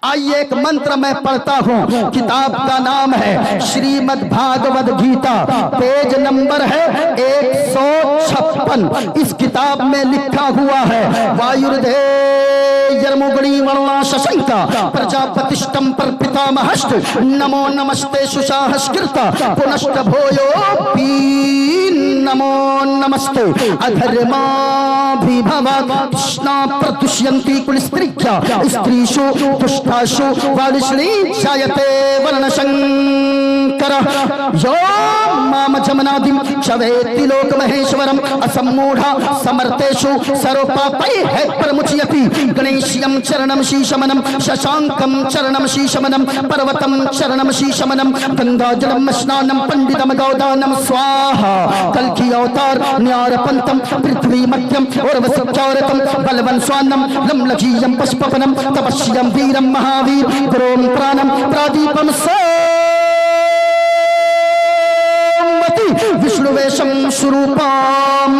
आइए एक मंत्र मैं पढ़ता हूँ। किताब का नाम है श्रीमद् भागवत गीता, पेज नंबर है 156। इस किताब में लिखा हुआ है, वायुर्धे यर्मुगणी वर्णा शशंका प्रजापतिष्टम पर पितामहश्च नमो नमस्ते सुशाहस्कृता पुनश्च भूयोऽपि नमो नमस्ते अधर्माभिभवा कृष्णा प्रतुष्यन्ति कुलस्त्रिभ्या स्त्रीषु दुष्टाषु वालिश्ली जायते वर्णशंकर यो माम जमनादिं चवेति लोकमहेश्वरम् असम्मूढा समर्थेषु सर्वपापैः प्रमुच्यति गणेश्यं चरणं शीशमनं शशांकं चरणं शीशमनं पर्वतं चरणं शीशमनं गंगाजलं स्नानं पंडितम गौदानं स्वाहा कल्कि अवतार न्यारपंतम पृथ्वी मध्यम उर्वशौरतम बलवन स्वान्नम लमलकीयं पुष्पवनं तपस्यं वीरं महावीर गुरों प्राणं प्रादीपं विष्णुवेशं स्वरूपम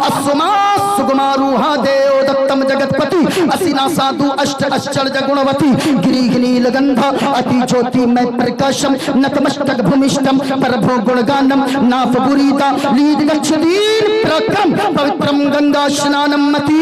अस्मा सुगमारूहा देव दत्तम जगतपति असिना साधु अष्ट आश्चर्य गुणवती गिरी नीलगंधा अति ज्योति में प्रकाशम नतमस्तक भूमिष्ठम परभो गुणगानम नाफपुरीता लीद गच्छदीन प्रक्रम पवित्रम गंगा स्नानम मति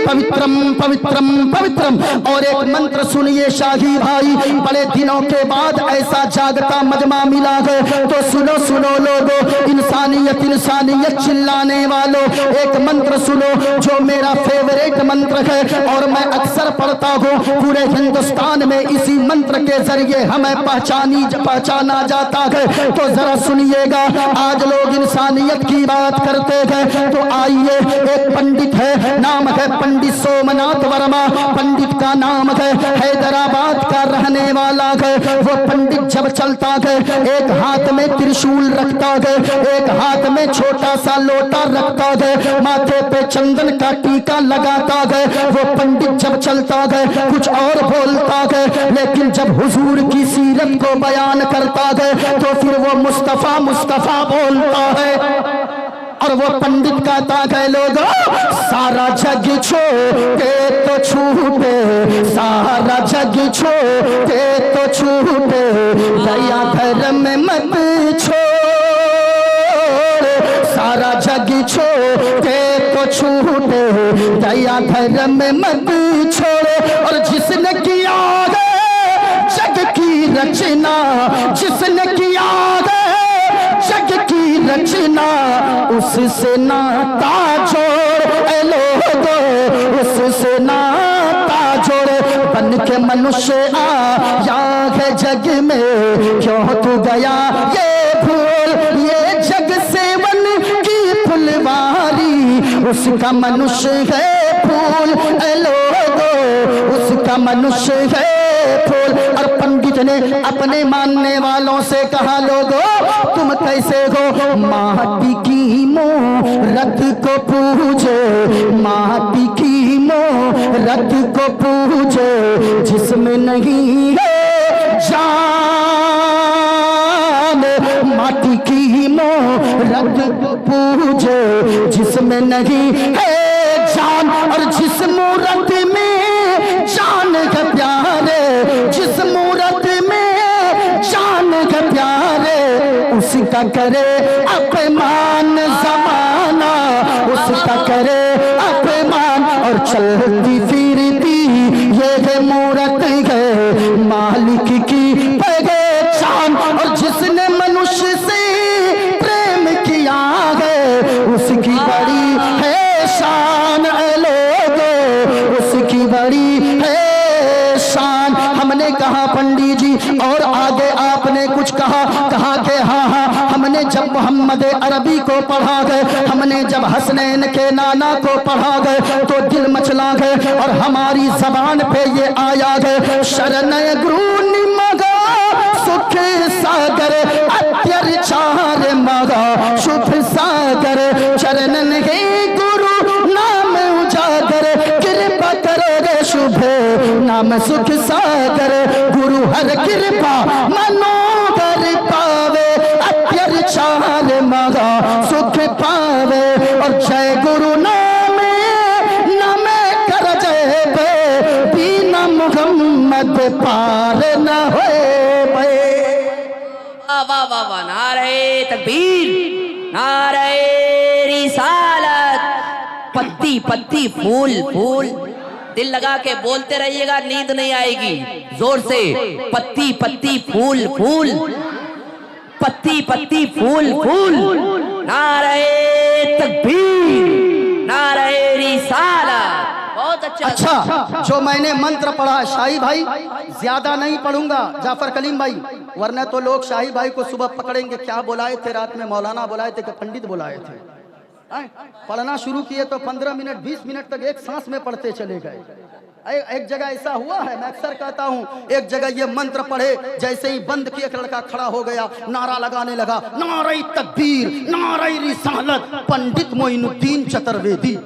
पवित्रम पवित्रम पवित्रम। और एक मंत्र सुनिए शाही भाई, बड़े दिनों के बाद ऐसा जागता मजमा मिला है, तो सुनो सुनो लोगो, इंसानियत इंसानियत चिल्लाने वालों, एक मंत्र सुनो जो मेरा फेवरेट मंत्र है और मैं अक्सर पढ़ता हूँ। पूरे हिंदुस्तान में इसी मंत्र के जरिए हमें पहचाना जाता है। तो जरा सुनिएगा, आज लोग इंसानियत की बात करते हैं, तो आइए, एक पंडित है, नाम है पंडित सोमनाथ वर्मा, पंडित का नाम है, हैदराबाद का रहने वाला है। वो पंडित जब चलता है, एक हाथ में त्रिशूल रखता है, एक हाथ में छोटा सा लोटा रखता है, माथे पे चंदन का टीका लगाता है। वो पंडित जब चलता है कुछ और बोलता है, लेकिन जब हुजूर की सीरत को बयान करता है तो फिर वो मुस्तफा मुस्तफा बोलता है। और वो पंडित कहता है, लोगों सारा जग छोटे तो छूटे, सारा जग छोटे तो छूटे, दया घर में मत छोड़, सारा जग छोटे तो छूटे, दया घर में मत छोड़े। और जिसने किया है जग की रचना, जिसने किया है जग की रचना, उससे नाता जोड़, ए लोगों उससे नाता जोड़। बन के मनुष्य आया है जग में, क्यों तू गया ये भूल, ये जग सेवन की फुलवारी, उसका मनुष्य है फूल, ए लोगों उसका मनुष्य है फूल। और पंडित ने अपने मानने वालों से कहा, लोगों तुम कैसे हो? माटी की मूरत को पूजे, माटी की मूरत को पूजे, जिसमें नहीं है जान, माटी की मूरत पूजे जिसमें नहीं है जान, और जिस मूरत में जान है प्यारे, जिस मूरत में जान है प्यारे, उसका करे अपमान ज़माना, उसका करे अपमान। और चलती फिरती ये है मूरत है मालिक की पहचान, और जिसने मनुष्य से प्रेम किया है उसकी बड़ी है शान, लोगों उसकी बड़ी है शान। हमने कहा पंडित जी, और आगे आपने कुछ कहा कि हाँ हमने जब मोहम्मद अरबी को पढ़ा गए, हमने जब हसनैन के नाना को पढ़ा गए तो दिल मचला गए, और हमारी जबान पे ये आया गए, शरण गुरु निमगा सुख सागर अत्याचार मगा शुभ सागर, चरणन के गुरु नाम उजागर, कृपा करो रे शुभ नाम सुख सागर, गुरु हर कृपा मनोगर पावे, अत्याचार मगा सुख पावे। और जय गुरु नाम नाम कर जय बे, बिना मुहम्मद पार न होए बे। वाह वाह वाह वाह, नारे तकबीर, नारे रिसालत। पत्ती पत्ती फूल फूल, दिल लगा के बोलते रहिएगा, नींद नहीं आएगी। जोर से, पत्ती पत्ती फूल फूल, पत्ती पत्ती फूल फूल, नारे तकबीर, नारे रिसालत। बहुत अच्छा, जो मैंने मंत्र पढ़ा शाही भाई, ज्यादा नहीं पढ़ूंगा जाफर कलीम भाई, वरना तो लोग शाही भाई को सुबह पकड़ेंगे। क्या बुलाए थे रात में? मौलाना बुलाए थे कि पंडित बुलाए थे? पढ़ना शुरू किए तो 15 मिनट 20 मिनट तक एक सांस में पढ़ते चले गए। एक जगह ऐसा हुआ है, मैं अक्सर कहता हूँ, एक जगह ये मंत्र पढ़े, जैसे ही बंद किए एक लड़का खड़ा हो गया, नारा लगाने लगा, नारे तकबीर, नारे रिसालत, पंडित मोइनुद्दीन चतुर्वेदी।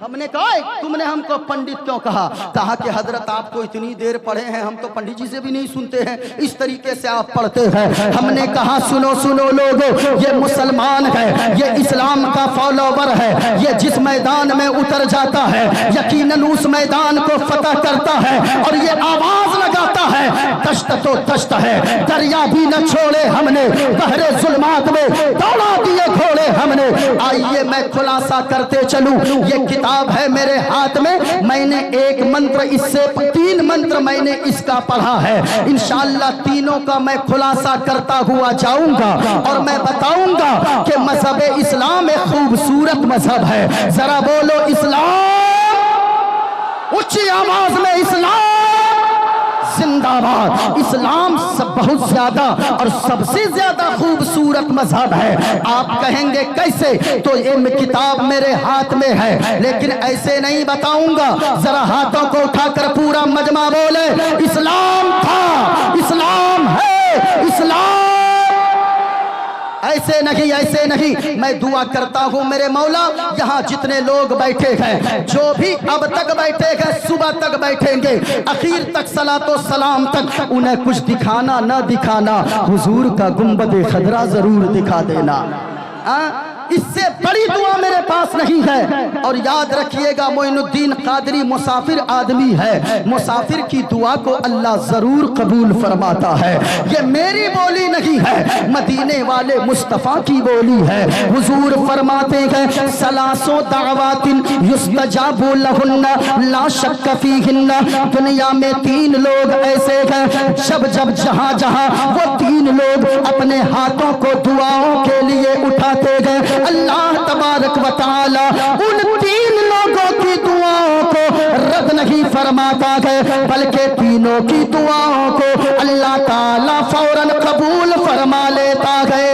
हमने कहा तुमने हमको पंडित क्यों कहा? कहा कि हजरत आपको इतनी देर पढ़े हैं, हम तो पंडित जी से भी नहीं सुनते हैं, इस तरीके से आप पढ़ते हैं। हमने कहा सुनो सुनो लोगों, ये मुसलमान है, ये इस्लाम का फॉलोवर है, ये जिस मैदान में उतर जाता है यकीनन उस मैदान को फतह करता है, और ये आवाज लगाता है दश्त तो दश्त है, दरिया भी न छोड़े हमने, बहरे जुल्मात में दौड़ा दिए घोड़े हमने। आइए मैं खुलासा करते चलूं, ये किताब है मेरे हाथ में, मैंने एक मंत्र, इससे 3 मंत्र मैंने इसका पढ़ा है। इंशाअल्लाह तीनों का मैं खुलासा करता हुआ जाऊंगा, और मैं बताऊंगा कि मजहब इस्लाम एक खूबसूरत मजहब है। जरा बोलो इस्लाम, ऊंची आवाज में इस्लाम जिंदाबाद। इस्लाम सब बहुत ज्यादा और सबसे ज्यादा खूबसूरत मजहब है। आप कहेंगे कैसे? तो ये किताब मेरे हाथ में है, लेकिन ऐसे नहीं बताऊंगा। जरा हाथों को उठाकर पूरा मजमा बोले, इस्लाम था, इस्लाम है, इस्लाम। ऐसे नहीं, ऐसे नहीं। मैं दुआ करता हूँ मेरे मौला, यहाँ जितने लोग बैठे हैं, जो भी अब तक बैठे हैं, सुबह तक बैठेंगे, आखिर तक सलातो सलाम तक, उन्हें कुछ दिखाना न दिखाना, हुजूर का गुंबद खदरा जरूर दिखा देना। इससे बड़ी दुआ मेरे पास नहीं है। और याद रखिएगा, मोइनुद्दीन कादरी मुसाफिर आदमी है, मुसाफिर की दुआ को अल्लाह जरूर कबूल फरमाता है। ये मेरी बोली नहीं है, मदीने वाले मुस्तफा की बोली है। हुजूर फरमाते हैं, सलासो दावातिन युस्तजाबु लहुन्ना ला शक्क फीहिन्ना। दुनिया में 3 लोग ऐसे हैं, जब जब जहां जहां वो 3 लोग अपने हाथों को दुआओं के लिए उठाते गए, अल्लाह तबारक व तआला उन 3 लोगों की दुआओं को रद्द नहीं फरमाता है, बल्कि तीनों की दुआओं को अल्लाह ताला फौरन कबूल फरमा लेता है।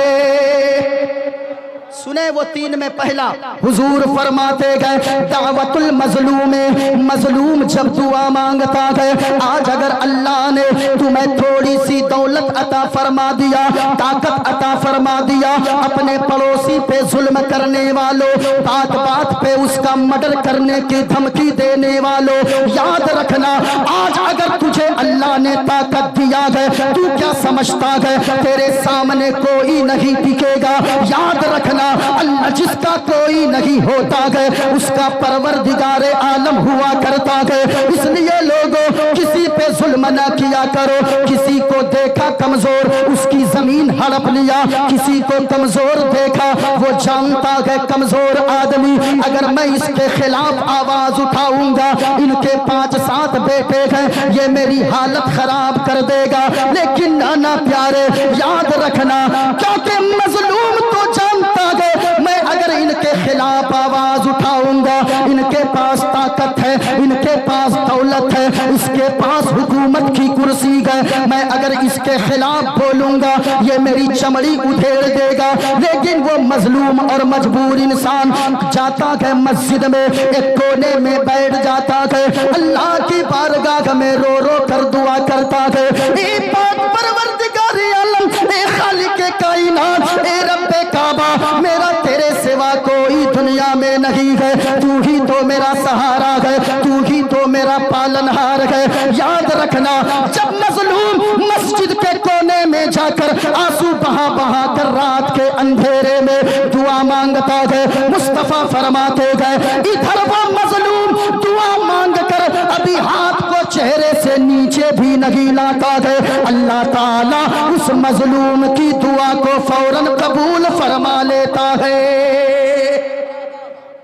सुने वो 3 में पहला, हुजूर फरमाते गए, दावतुल मजलूम में, मजलूम जब दुआ मांगता है, आज अगर अल्लाह ने तुम्हें थोड़ी सी दौलत अता फरमा दिया, ताकत अता फरमा दिया, अपने पड़ोसी पड़ोसी पे जुल्म करने वालों, बात बात पे उसका मर्डर करने की धमकी देने वालों, याद रखना आज अगर तुझे अल्लाह ने ताकत दिया है, तू क्या समझता है तेरे सामने कोई नहीं टिकेगा। याद रखना अल्लाह जिसका कोई नहीं होता है उसका परवरदिगारे आलम हुआ करता है। इसलिए लोगों किसी पे जुल्म न किया करो। किसी को देखा कमजोर उसकी जमीन हड़प लिया, किसी को कमजोर देखा वो जानता है कमजोर आदमी अगर मैं इसके खिलाफ आवाज उठाऊंगा, इनके 5-7 बेटे हैं, ये मेरी हालत खराब कर देगा। लेकिन नाना प्यारे याद रखना, क्योंकि मजलूम तो जानता है मैं अगर इनके खिलाफ आवाज उठाऊंगा, इनके पास ताकत है, इनके पास दौलत है, इसके पास हुकूमत की कुर्सी है, मैं अगर इसके खिलाफ बोलूंगा ये मेरी चमड़ी उधेड़ देगा। लेकिन वो मजलूम और मजबूर इंसान जाता है मस्जिद में, एक कोने में बैठ जाता है, अल्लाह की बारगाह में रो रो कर दुआ करता है, ए पाक परवरदिगार आलम, ए खालिक कायनात, ए रब्बे काबा, मेरा तेरे सिवा कोई दुनिया में नहीं है, तू ही तो मेरा सहारा है, तू ही तो मेरा पालनहार है। याद रखना जब मजलूम मस्जिद के कोने में जाकर आंसू बहा बहा कर रात के अंधेरे में दुआ मांगता है, मुस्तफा फरमाते गए इधर वो मजलूम दुआ मांग कर अभी हाथ को चेहरे से नीचे भी नहीं लाता है, अल्लाह ताला उस मजलूम की दुआ को फौरन कबूल फरमा लेता है।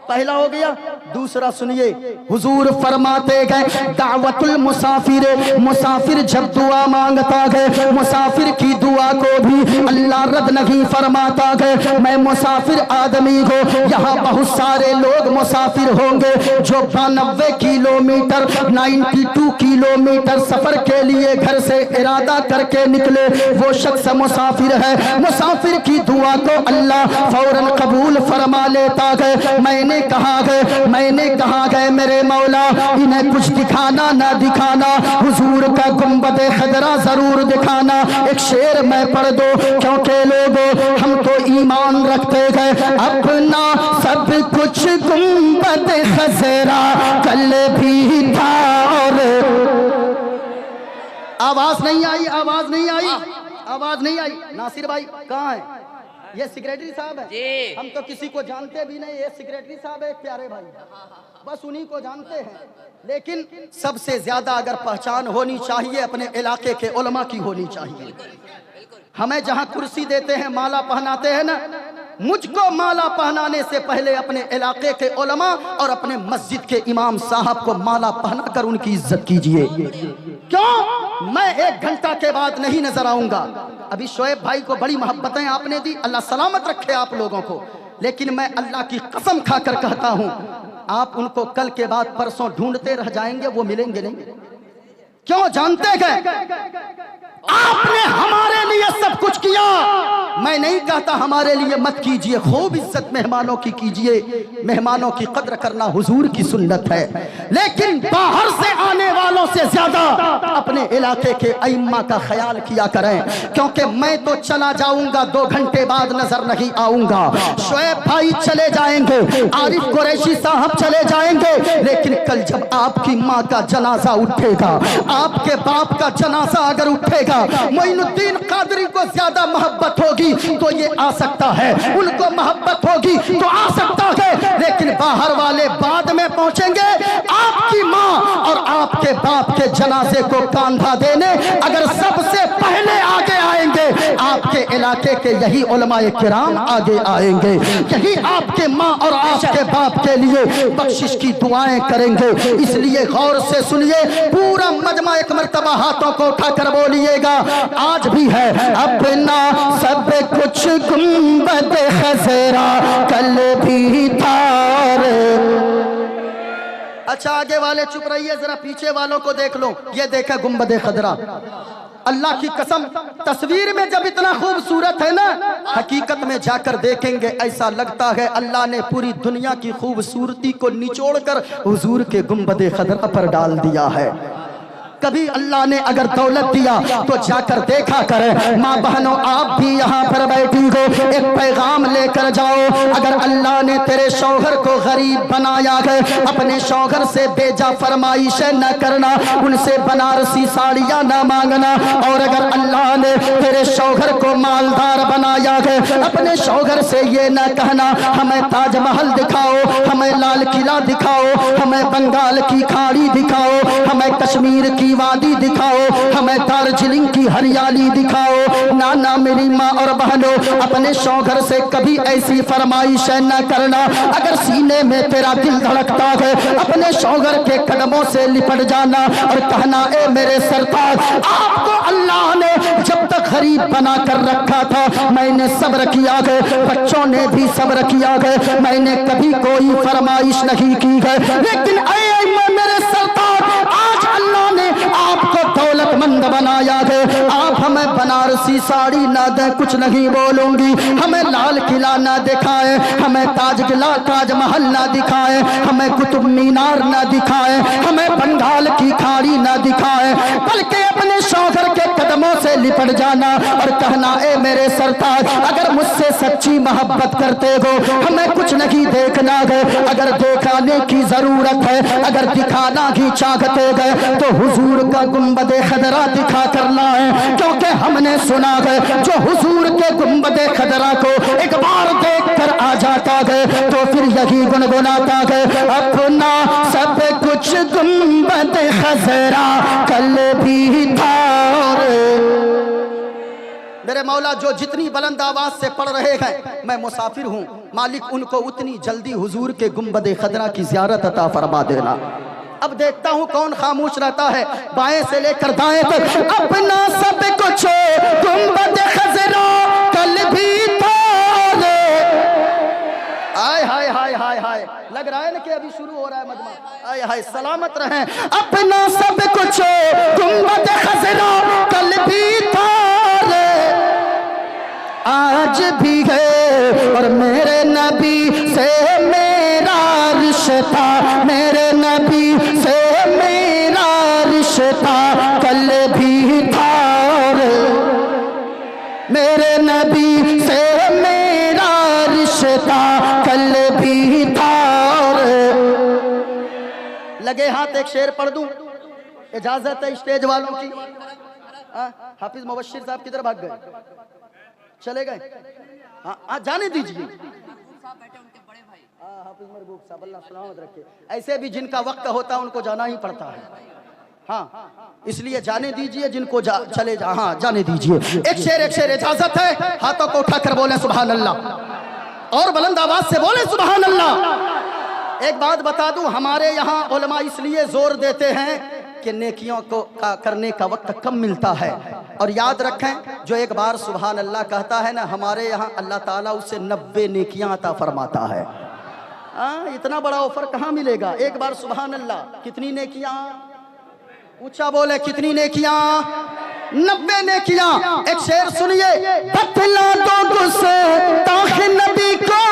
पहला हो गया। दूसरा सुनिए, हुजूर फरमाते गए दावतुल मुसाफिर, मुसाफिर जब दुआ मांगता है मुसाफिर की दुआ को भी अल्लाह रद्द नहीं फरमाता है। मैं मुसाफिर आदमी हो, यहाँ बहुत सारे लोग मुसाफिर होंगे जो 92 किलोमीटर 92 किलोमीटर सफर के लिए घर से इरादा करके निकले, वो शख्स मुसाफिर है। मुसाफिर की दुआ को अल्लाह फौरन कबूल फरमा लेता है। मैंने कहा है मेरे मौला इन्हें कुछ दिखाना ना दिखाना, हुजूर का गुंबद खदरा जरूर दिखाना। एक शेर मैं पढ़ दो, क्योंकि लोगों हम तो ईमान रखते हैं अपना सब कुछ गुंबद खजरा कल भी था। और आवाज नहीं आई, आवाज नहीं आई, आवाज नहीं आई। नासिर भाई कहाँ है? ये सेक्रेटरी साहब है। हम तो किसी को जानते भी नहीं, ये सेक्रेटरी साहब है, प्यारे भाई, बस उन्हीं को जानते हैं। लेकिन सबसे ज्यादा अगर पहचान होनी चाहिए अपने इलाके के उलमा की होनी चाहिए। हमें जहां कुर्सी देते हैं माला पहनाते हैं ना, मुझको माला पहनाने से पहले अपने इलाके के उलमा और अपने मस्जिद के इमाम साहब को माला पहनाकर उनकी इज्जत कीजिए। क्यों? मैं 1 घंटा के बाद नहीं नजर आऊंगा। अभी शोएब भाई को बड़ी मोहब्बतें आपने दी, अल्लाह सलामत रखे आप लोगों को, लेकिन मैं अल्लाह की कसम खाकर कहता हूं आप उनको कल के बाद परसों ढूंढते रह जाएंगे, वो मिलेंगे नहीं। क्यों? जानते हैं आपने हमारे लिए सब कुछ किया। मैं नहीं कहता हमारे लिए मत कीजिए, खूब इज्जत मेहमानों की कीजिए, मेहमानों की कद्र करना हुजूर की सुन्नत है। लेकिन बाहर से आने वालों से ज्यादा अपने इलाके के अइम्मा का ख्याल किया करें, क्योंकि मैं तो चला जाऊंगा 2 घंटे बाद नजर नहीं आऊंगा, शोएब भाई चले जाएंगे, आरिफ कुरैशी साहब चले जाएंगे, लेकिन कल जब आपकी माँ का जनाजा उठेगा, आपके बाप का जनाजा अगर उठेगा, मोइनुद्दीन कादरी को ज्यादा मोहब्बत होगी तो ये आ सकता है, उनको मोहब्बत होगी तो आ सकता है, लेकिन बाहर वाले बाद में पहुंचेंगे। आपकी माँ और आपके बाप के जनाजे को कांधा देने अगर सबसे पहले आगे आएंगे, आपके इलाके के यही उलमाए किराम आगे आएंगे, यही आपके माँ और आपके बाप के लिए बख्शिश की दुआएं करेंगे। इसलिए गौर से सुनिए, पूरा मजमा एक मर्तबा हाथों को उठाकर बोलिएगा, आज भी है अपना सब कुछ गुंबद खजरा कल भी था। अच्छा आगे वाले चुप रहिए, जरा पीछे वालों को देख लो, ये देखा गुंबद खजरा। अल्लाह की कसम तस्वीर में जब इतना खूबसूरत है ना, हकीकत में जाकर देखेंगे ऐसा लगता है अल्लाह ने पूरी दुनिया की खूबसूरती को निचोड़कर हुजूर के गुंबद खजरा पर डाल दिया है। कभी अल्लाह ने अगर दौलत दिया तो जाकर देखा करें। माँ बहनों आप भी यहाँ पर बैठी हो, एक पैगाम लेकर کر جاؤ. اگر اللہ نے تیرے شوہر کو غریب بنایا ہے, اپنے شوہر سے بیجا فرمائشیں نہ کرنا, ان سے بنارسی ساڑیاں نہ مانگنا. اور اگر اللہ نے تیرے شوہر کو مالدار بنایا ہے, اپنے شوہر سے یہ نہ کہنا ہمیں تاج محل دکھاؤ, ہمیں لال قلعہ دکھاؤ, ہمیں بنگال کی کھاڑی دکھاؤ, ہمیں کشمیر کی وادی دکھاؤ, ہمیں دارجلنگ کی ہریالی دکھاؤ. نانا میری ماں اور بہنوں, اپنے شوہر سے کبھی ایسی فرمائشیں نہ کرنا. اگر سینے میں تیرا دل دھڑکتا ہے, اپنے شوہر کے قدموں سے لپٹ جانا اور کہنا اے میرے سرتاج, آپ کو اللہ نے جب تک غریب بنا کر رکھا تھا میں نے صبر کیا ہے, بچوں نے بھی صبر کیا ہے, میں نے کبھی کوئی فرمائش نہیں کی ہے, لیکن اے میرے سرتاج آج اللہ نے آپ کو دولت مند بنایا ہے, آپ ہمیں بنارسی ساڑی نہ دیں, کچھ نہیں بولوں گی, ہمیں لال قلعہ نہ دکھائیں, ہمیں تاج محل نہ دکھائیں, ہمیں قطب مینار نہ دکھائیں, ہمیں بنگال کی کھاڑی نہ دکھائیں, بلکہ اپنے شوہر کے قدموں سے لپٹ جانا اور کہنا اے میرے سرتاج اگر مجھ سے سچی محبت کرتے ہو ہمیں کچھ نہیں دیکھنا ہے, اگر دکھانے کی ضرورت ہے, اگر دکھانا ہی چاہتے گئے تو حضور کا گنبد خضرا دکھا کرنا ہے, کیونکہ ہم نے سنا ہے جو حضور کے گنبد خضرا کو ایک بار دیکھ کر آ جاتا ہے تو پھر یہی گنگناتا ہے اپنا سب کچھ گنبد خضرا کل بھی تھا. میرے مولا جو جتنی بلند آواز سے پڑھ رہے ہیں, میں مسافر ہوں, مالک ان کو اتنی جلدی حضور کے گنبد خضرا کی زیارت عطا فرما دینا. اب دیکھتا ہوں کون خاموش رہتا ہے, بائیں سے لے کر دائیں تک. اپنا سب کچھ گنبد خضرا کل بھی تھا رے. آئے ہائے ہائے ہائے ہائے, لگ رہا ہے نا کہ ابھی شروع ہو رہا ہے مجمع. آئے ہائے, سلامت رہیں. اپنا سب کچھ گنبد خضرا کل بھی تھا رے, آج بھی ہے, اور میرے نبی سے میرا رشتہ, میرے نبی سے میرا رشتہ کل بھی تھا رے, میرے نبی سے میرا رشتہ کل بھی تھا رے. لگے ہاتھ ایک شعر پڑھ دوں, اجازت ہے اسٹیج والوں کی. حافظ مبشر صاحب کدھر بھاگ گئے, چلے گئے؟ ہاں جانے دیجئے. حافظ مربوب صاحب اللہ سلامت رکھے. ایسے بھی جن کا وقت ہوتا ہے ان کو جانا ہی پڑتا ہے, ہاں اس لیے جانے دیجئے جن کو چلے جا, ہاں جانے دیجئے. ایک شعر اجازت ہے, ہاتھوں کو اٹھا کر بولیں سبحان اللہ, اور بلند آواز سے بولیں سبحان اللہ. ایک بات بتا دوں, ہمارے یہاں علماء اس لیے زور دیتے ہیں کہ نیکیوں کو کرنے کا وقت کم ملتا ہے, اور یاد رکھیں جو ایک بار سبحان اللہ کہتا ہے نا, ہمارے یہاں اللہ تعالیٰ اسے 90 نیکیاں عطا فرماتا ہے. اتنا بڑا آفر کہاں ملے گا, ایک بار سبحان اللہ. کتنی نیکیاں, اونچا بولے کتنی نیکیاں, 90 نیکیاں. ایک شعر سنیے, بتلا دو گستاخ نبی کو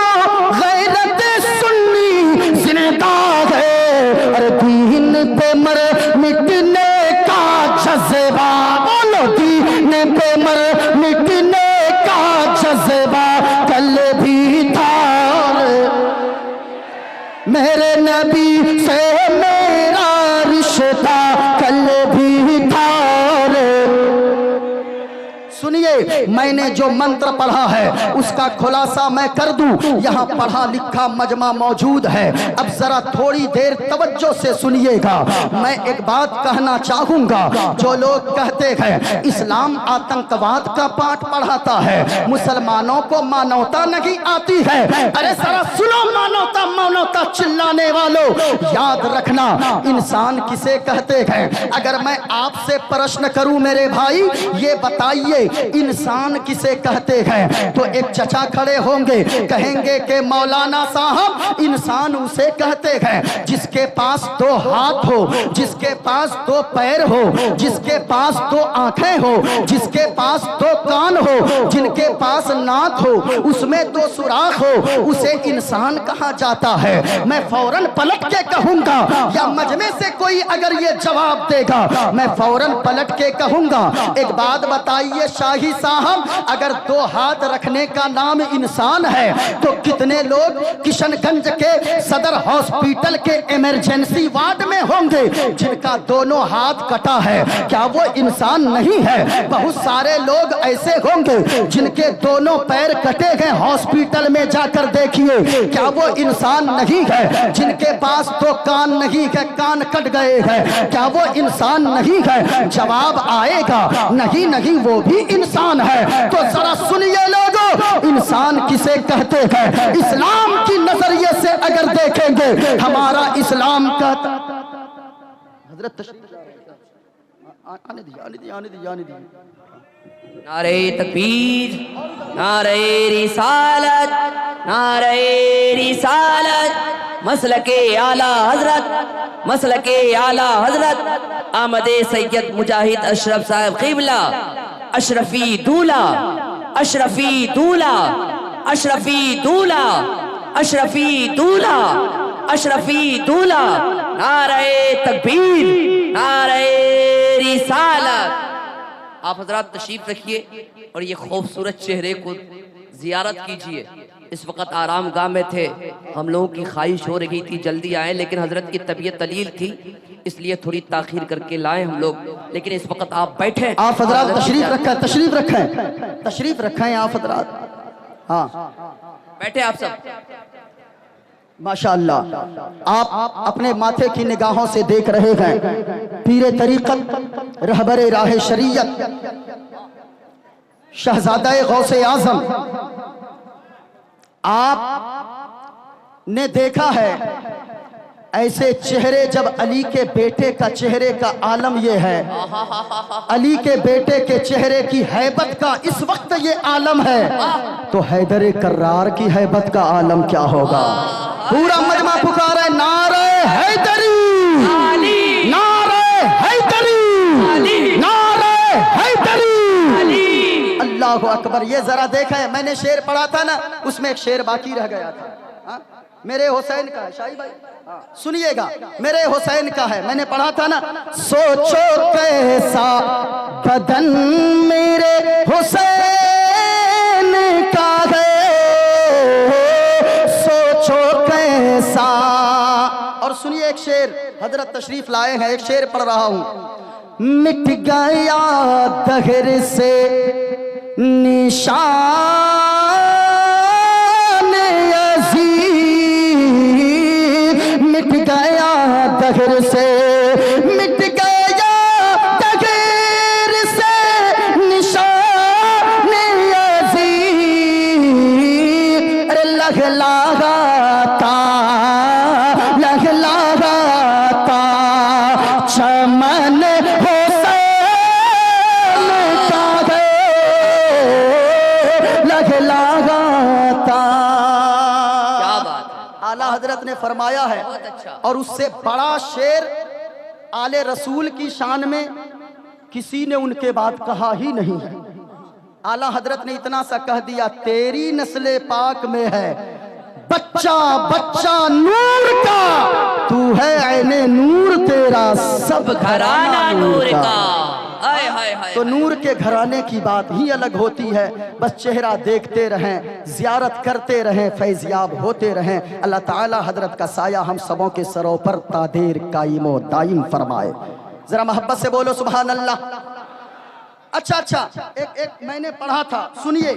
غیرت سنی زندہ ہے, اور دین پہ مر مٹنے کا جذبہ, بولو دین پہ مر مٹنے کا جذبہ کل بھی تھا, میرے نبی سے میرا رشتہ کل بھی تھا. سنیے, میں نے جو منتر پڑھا ہے اس کا خلاصہ میں کر دوں, یہاں پڑھا لکھا مجمع موجود ہے. اب ذرا تھوڑی دیر توجہ سے سنیے گا. میں ایک بات کہنا چاہوں گا, جو لوگ کہتے ہیں اسلام آتنکواد کا پاٹھ پڑھاتا ہے, مسلمانوں کو مانوتا نہیں آتی ہے, ارے ذرا سنو مانوتا مانوتا چلانے والوں, یاد رکھنا انسان کسے کہتے ہیں. اگر میں آپ سے پرشن کروں میرے بھائی, یہ بتائیے انسان کسے کہتے ہیں, تو ایک چچا کھڑے ہوں گے کہیں گے کہ مولانا صاحب انسان اسے کہتے ہیں جس کے پاس 2 ہاتھ ہو, جس کے پاس 2 پیر ہو, جس کے پاس 2 آنکھیں ہو, جس کے پاس 2 کان ہو, جن کے پاس ناک ہو, اس میں 2 سوراخ ہو, اسے انسان کہا جاتا ہے. میں فوراً پلٹ کے کہوں گا, یا مجمع سے کوئی اگر یہ جواب دے گا میں فوراً پلٹ کے کہوں گا, ایک بات بتائیے شاہی صاحب साहब अगर 2 हाथ रखने का नाम इंसान है तो कितने लोग किशनगंज के सदर हॉस्पिटल के इमरजेंसी वार्ड में होंगे जिनका दोनों हाथ कटा है, क्या वो इंसान नहीं है? बहुत सारे लोग ऐसे होंगे जिनके दोनों पैर कटे गए, हॉस्पिटल में जाकर देखिए, क्या वो इंसान नहीं है? जिनके पास 2 कान नहीं है, कान कट गए हैं, क्या वो इंसान नहीं है? जवाब आएगा नहीं नहीं, वो भी इंसान है। तो जरा सुनिए लोगों, इंसान किसे कहते हैं? इस्लाम की नजरिए से अगर देखेंगे, हमारा इस्लाम कहता, हजरत आने दीजिए। नारे तकबीर, नारे रिसालत, नारे रिसालत, मसलके आला हजरत, मसलके आला हजरत आमदे सैयद मुजाहिद अशरफ साहब क़िबला, अशरफी दूल्हा, अशरफी दूल्हा, अशरफी दूल्हा, अशरफी दूल्हा, अशरफी दूल्हा, नारे तकबीर, नारे रिसालत। आप हजरात तशरीफ रखिए और ये खूबसूरत चेहरे को जियारत कीजिए। इस वक्त आराम गाह में थे, हम लोगों की ख्वाहिश हो रही थी जल्दी आए, लेकिन हजरत की तबीयत तलील थी, इसलिए थोड़ी ताखीर करके लाए हम लोग। लेकिन इस वक्त आप बैठे, आप हजरात तशरीफ रखें, तशरीफ रखें, तशरीफ रखें आप हजरात। हाँ बैठे आप सब। माशाअल्लाह, आप अपने माथे की निगाहों से देख रहे हैं पीरे तरीक़त, रहबरे राह शरीयत, शहजादा गौसे आज़म। आप ने देखा है ऐसे चेहरे, जब अली के बेटे का चेहरे का आलम ये है, अली के बेटे के चेहरे की हैबत का इस वक्त ये आलम है, तो हैदर कर्रार की हैबत का आलम क्या होगा? पूरा मजमा पुकारा है, नारे हैदरी, नारे हैदरी, नारे हैदरी, अल्लाहु अकबर। ये जरा देखें, मैंने शेर पढ़ा था ना, उसमें एक शेर बाकी रह गया था। हाँ? मेरे हुसैन का है शाही भाई, सुनिएगा, मेरे हुसैन का है, मैंने पढ़ा था ना, सोचो कैसा बदन मेरे हुसैन का है, सोचो कैसा। और सुनिए एक शेर, हजरत तशरीफ लाए हैं, एक शेर पढ़ रहा हूं। मिट गया दहर से निशान दहर से, मिट गया दहर से निशान अज़ीज़। अरे लहलहाता, लहलहाता चमन हुसैन का है, लहलहाता। क्या बात है, आला हजरत ने फरमाया है, और उससे बड़ा शेर आले रसूल की शान में किसी ने उनके बाद कहा ही नहीं है। आला हजरत ने इतना सा कह दिया, तेरी नस्ले पाक में है बच्चा बच्चा नूर का, तू है ऐने नूर, तेरा सब घराना नूर का। हाय हाय हाय। तो नूर के घराने की बात ही अलग होती है। बस चेहरा देखते रहें, जियारत करते रहें, फैज़याब होते रहें। अल्लाह ताला हजरत का साया हम सबों के सरों पर तादेर कायमो दायम फरमाए। जरा मोहब्बत से बोलो सुभान अल्लाह। अच्छा, एक मैंने पढ़ा था, सुनिए,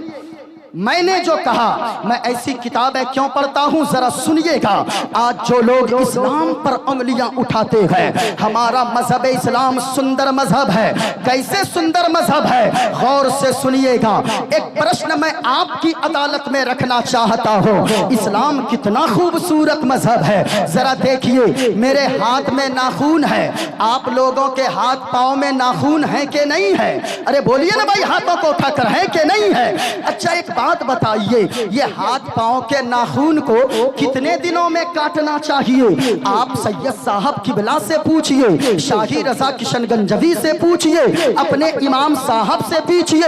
मैंने जो कहा, मैं ऐसी किताबें क्यों पढ़ता हूं, जरा सुनिएगा। आज जो लोग इस्लाम पर उंगलियां उठाते हैं, हमारा मजहब इस्लाम सुंदर मजहब है। कैसे सुंदर मजहब है, गौर से सुनिएगा। एक प्रश्न मैं आपकी अदालत में रखना चाहता हूं, इस्लाम कितना खूबसूरत मजहब है। जरा देखिए, मेरे हाथ में नाखून है, आप लोगों के हाथ पांव में नाखून है कि नहीं है? अरे बोलिए ना भाई, हाथों को उठाकर है कि नहीं है? अच्छा, एक बात बताइए, ये हाथ पांव के नाखून को कितने दिनों में काटना चाहिए? आप सैयद साहब किबला से पूछिए, शाही रजा किशनगंजवी से पूछिए, अपने इमाम साहब से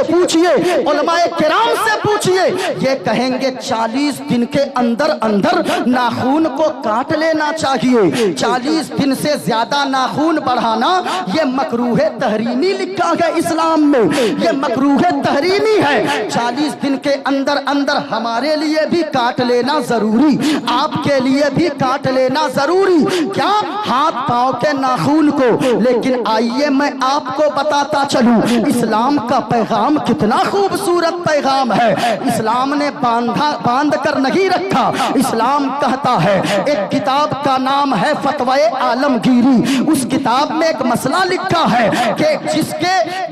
पूछिए, उलमाए किराम से पूछिए, ये कहेंगे 40 दिन के अंदर अंदर नाखून को काट लेना चाहिए। 40 दिन से ज्यादा नाखून बढ़ाना ये मकरूह तहरीमी लिखा है इस्लाम में, ये मकरूह तहरीमी है। 40 दिन के अंदर अंदर हमारे लिए भी काट लेना जरूरी, आपके लिए भी काट लेना जरूरी, क्या हाथ पांव के नाखून को। लेकिन आइए मैं आपको बताता चलूं, इस्लाम का पैगाम कितना खूबसूरत पैगाम है। इस्लाम ने बांध कर नहीं रखा। इस्लाम कहता है, एक किताब का नाम है फतवाए आलमगीरी, उस किताब में एक मसला लिखा है कि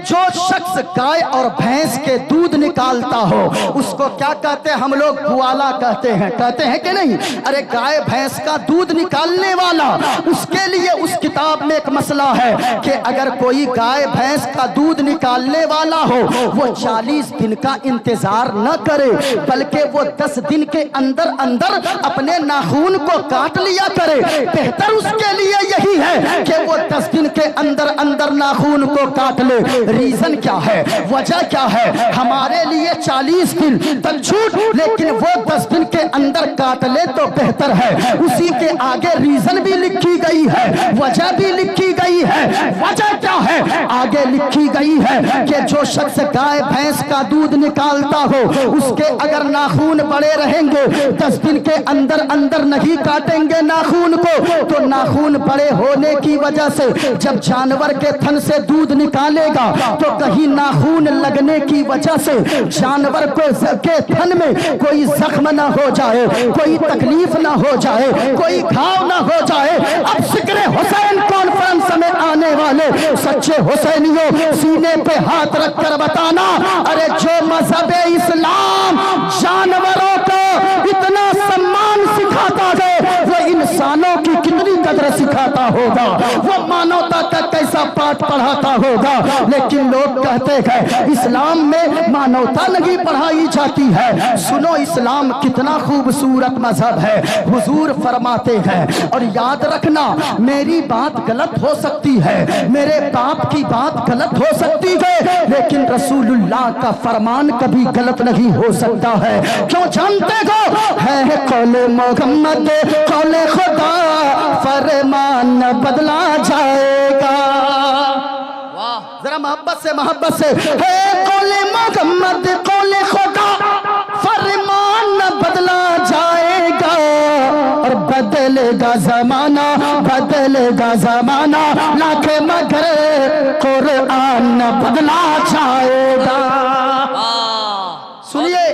जो शख्स गाय और भैंस के दूध निकालता हो उसको क्या कहते हैं? हम लोग गुआला कहते हैं कि नहीं? अरे गाय भैंस का दूध निकालने वाला, उसके लिए उस किताब में एक मसला है कि अगर कोई गाय भैंस का दूध निकालने वाला हो, वो 40 दिन का इंतजार न करे, बल्कि वो 10 दिन के अंदर अंदर अपने नाखून को काट लिया करे। बेहतर उसके लिए यही है कि वो 10 दिन के अंदर अंदर नाखून को काट ले। रीजन क्या है, वजह क्या है? हमारे लिए 40 दिन तक छूट, लेकिन वो 10 दिन के अंदर काट ले तो बेहतर है। उसी के आगे रीजन भी लिखी गई है, वजह भी लिखी गई है। वजह क्या है? आगे लिखी गई है कि जो शख्स गाय भैंस का दूध निकालता हो, उसके अगर नाखून बड़े रहेंगे, 10 दिन के अंदर अंदर नहीं काटेंगे नाखून को, तो नाखून बड़े होने की वजह से जब जानवर के थन से दूध निकालेगा तो कहीं नाखून लगने की वजह से जानवर के थन में कोई जख्म ना हो जाए, कोई तकलीफ ना हो जाए, कोई घाव ना हो जाए। अब जिक्र हुसैन कॉन्फ्रेंस में आने वाले सच्चे हुसैनियों, सीने पे हाथ रखकर बताना, अरे जो मजहब इस्लाम जानवरों को इतना सम्मान सिखाता है, वो इंसानों की कितनी कदर सिखाता होगा, वो मानवता का कैसा पाठ पढ़ाता होगा। लेकिन लोग कहते हैं इस्लाम में मानवता नहीं पढ़ाई जाती है। सुनो, इस्लाम कितना खूबसूरत मजहब है। हुजूर फरमाते हैं, और याद रखना, मेरी बात गलत हो सकती है, मेरे बाप की बात गलत हो सकती है, लेकिन रसूलुल्लाह का फरमान कभी गलत नहीं हो सकता है। क्यों जानते हो? है कौले मोहम्मद कौले खुदा, फरमान बदला जाएगा। जरा मोहब्बत से है कौले मोहम्मद कौले खुदा, फरमान बदला जाएगा, और बदलेगा जमाना, लाखे मगर कुरान बदला जाएगा। सुनिए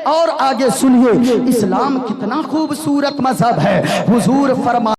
और आगे सुनिए, इस्लाम कितना खूबसूरत मजहब है। हुजूर फरमा